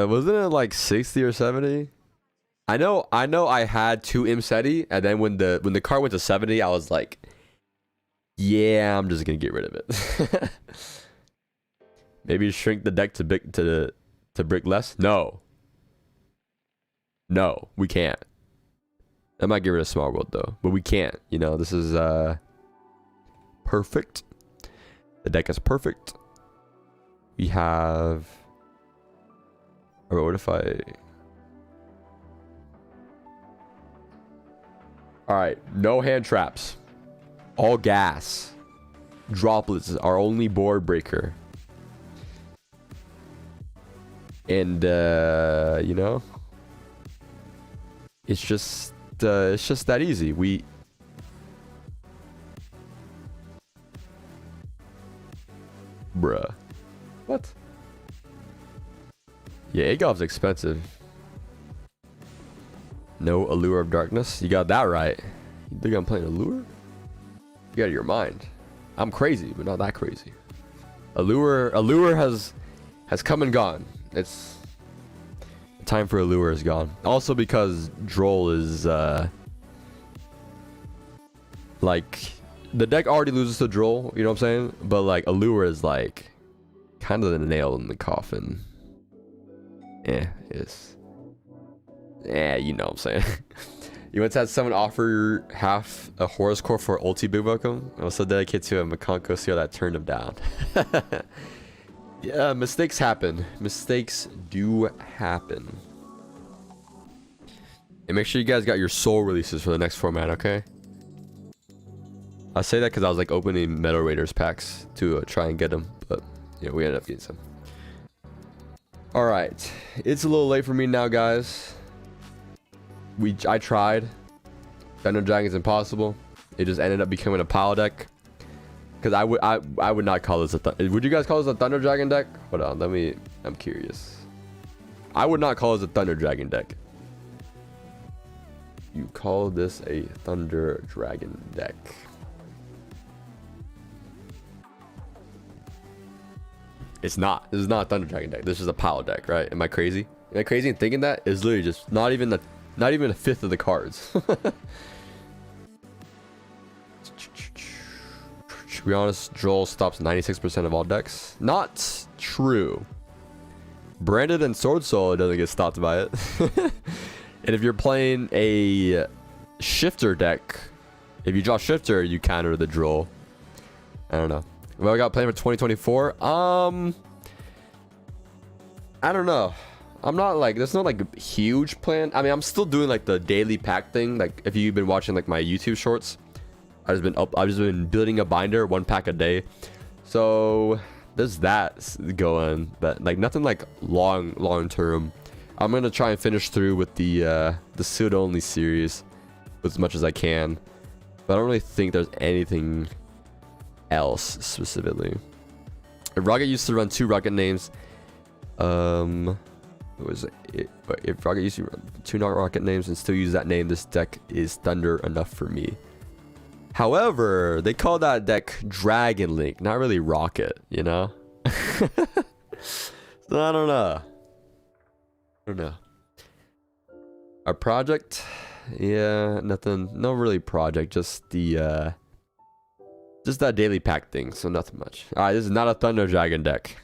wasn't it like 60 or 70? I know I had 2 Imseti, and then when the card went to 70, I was like, yeah, I'm just gonna get rid of it. Maybe shrink the deck to to brick less? No. No, we can't. I might get rid of Small World though, but we can't. You know, this is perfect. The deck is perfect. We have. Or what if I? All right, no hand traps. All gas. Droplets is our only board breaker. And you know, it's just that easy. Bruh. What? Yeah, Agob's expensive. No Allure of Darkness. You got that right. You think I'm playing Allure? You out of your mind. I'm crazy, but not that crazy. Allure has come and gone. It's time for Allure is gone. Also because Droll is like the deck already loses to Droll, you know what I'm saying? But like Allure is like kind of the nail in the coffin. Yeah, you know what I'm saying. You once had someone offer half a Horus Core for ulti big welcome. I was so dedicated to a Makonko seal that turned him down. Yeah, mistakes happen. Mistakes do happen. And make sure you guys got your soul releases for the next format, okay? I say that because I was like opening Metal Raiders packs to try and get them, but you know, we ended up getting some. All right, it's a little late for me now, guys. I tried. Thunder Dragon's impossible. It just ended up becoming a pile deck. Because I would not call this a would you guys call this a Thunder Dragon deck? Hold on, I'm curious. I would not call this a Thunder Dragon deck. You call this a Thunder Dragon deck. It's not. This is not a Thunder Dragon deck. This is a pile deck, right? Am I crazy? Am I crazy in thinking that? It's literally just not even a fifth of the cards. To be honest, Joel stops 96% of all decks. Not true. Branded and Sword Soul doesn't get stopped by it. And if you're playing a shifter deck, if you draw shifter, you counter the Droll. I don't know. What I got playing for 2024? I don't know. I'm not like, there's no like huge plan. I mean, I'm still doing like the daily pack thing. Like if you've been watching like my YouTube shorts, I've just been building a binder, 1 pack a day. So there's that going, but like nothing like long term. I'm gonna try and finish through with the suit only series as much as I can, but I don't really think there's anything else specifically. If Rocket used to run 2 rocket names, if Rocket used to run 2 rocket names and still use that name, this deck is Thunder enough for me. However, they call that deck Dragon Link, not really Rocket, you know? So I don't know. Our project, yeah, nothing, no really project, just the just that daily pack thing, so nothing much. All right, this is not a Thunder Dragon deck,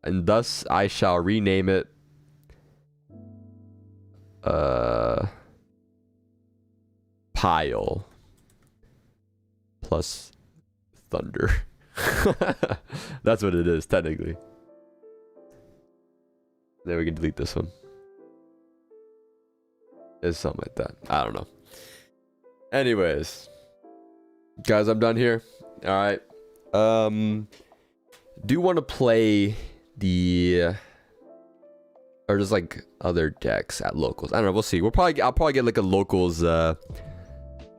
and thus I shall rename it Pile plus Thunder. That's what it is technically. Then we can delete this one. It's something like that. I don't know. Anyways, guys, I'm done here. All right. Do want to play the or just like other decks at locals. I don't know. We'll see. I'll probably get like a locals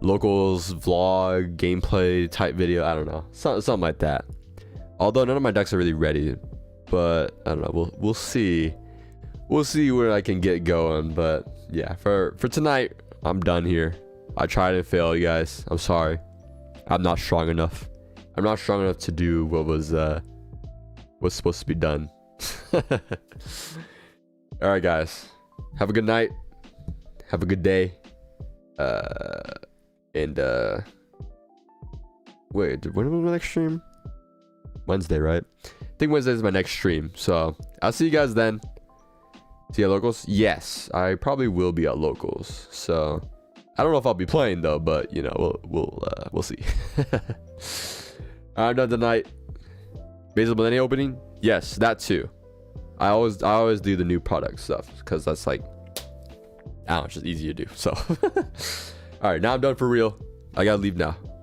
vlog gameplay type video. I don't know. Something like that. Although none of my decks are really ready, but I don't know. We'll see. We'll see where I can get going. But yeah, for tonight, I'm done here. I tried and failed, you guys. I'm sorry. I'm not strong enough. I'm not strong enough to do what was supposed to be done. All right, guys. Have a good night. Have a good day. And wait, when will the next stream? Wednesday, right? think Wednesday is my next stream. So I'll see you guys then. See you at locals? Yes, I probably will be at locals. So I don't know if I'll be playing though, but you know, we'll see. I'm done tonight. Basil Millennium opening? Yes, that too. I always do the new product stuff because that's like, I don't know, it's just easy to do. So all right, now I'm done for real. I gotta leave now.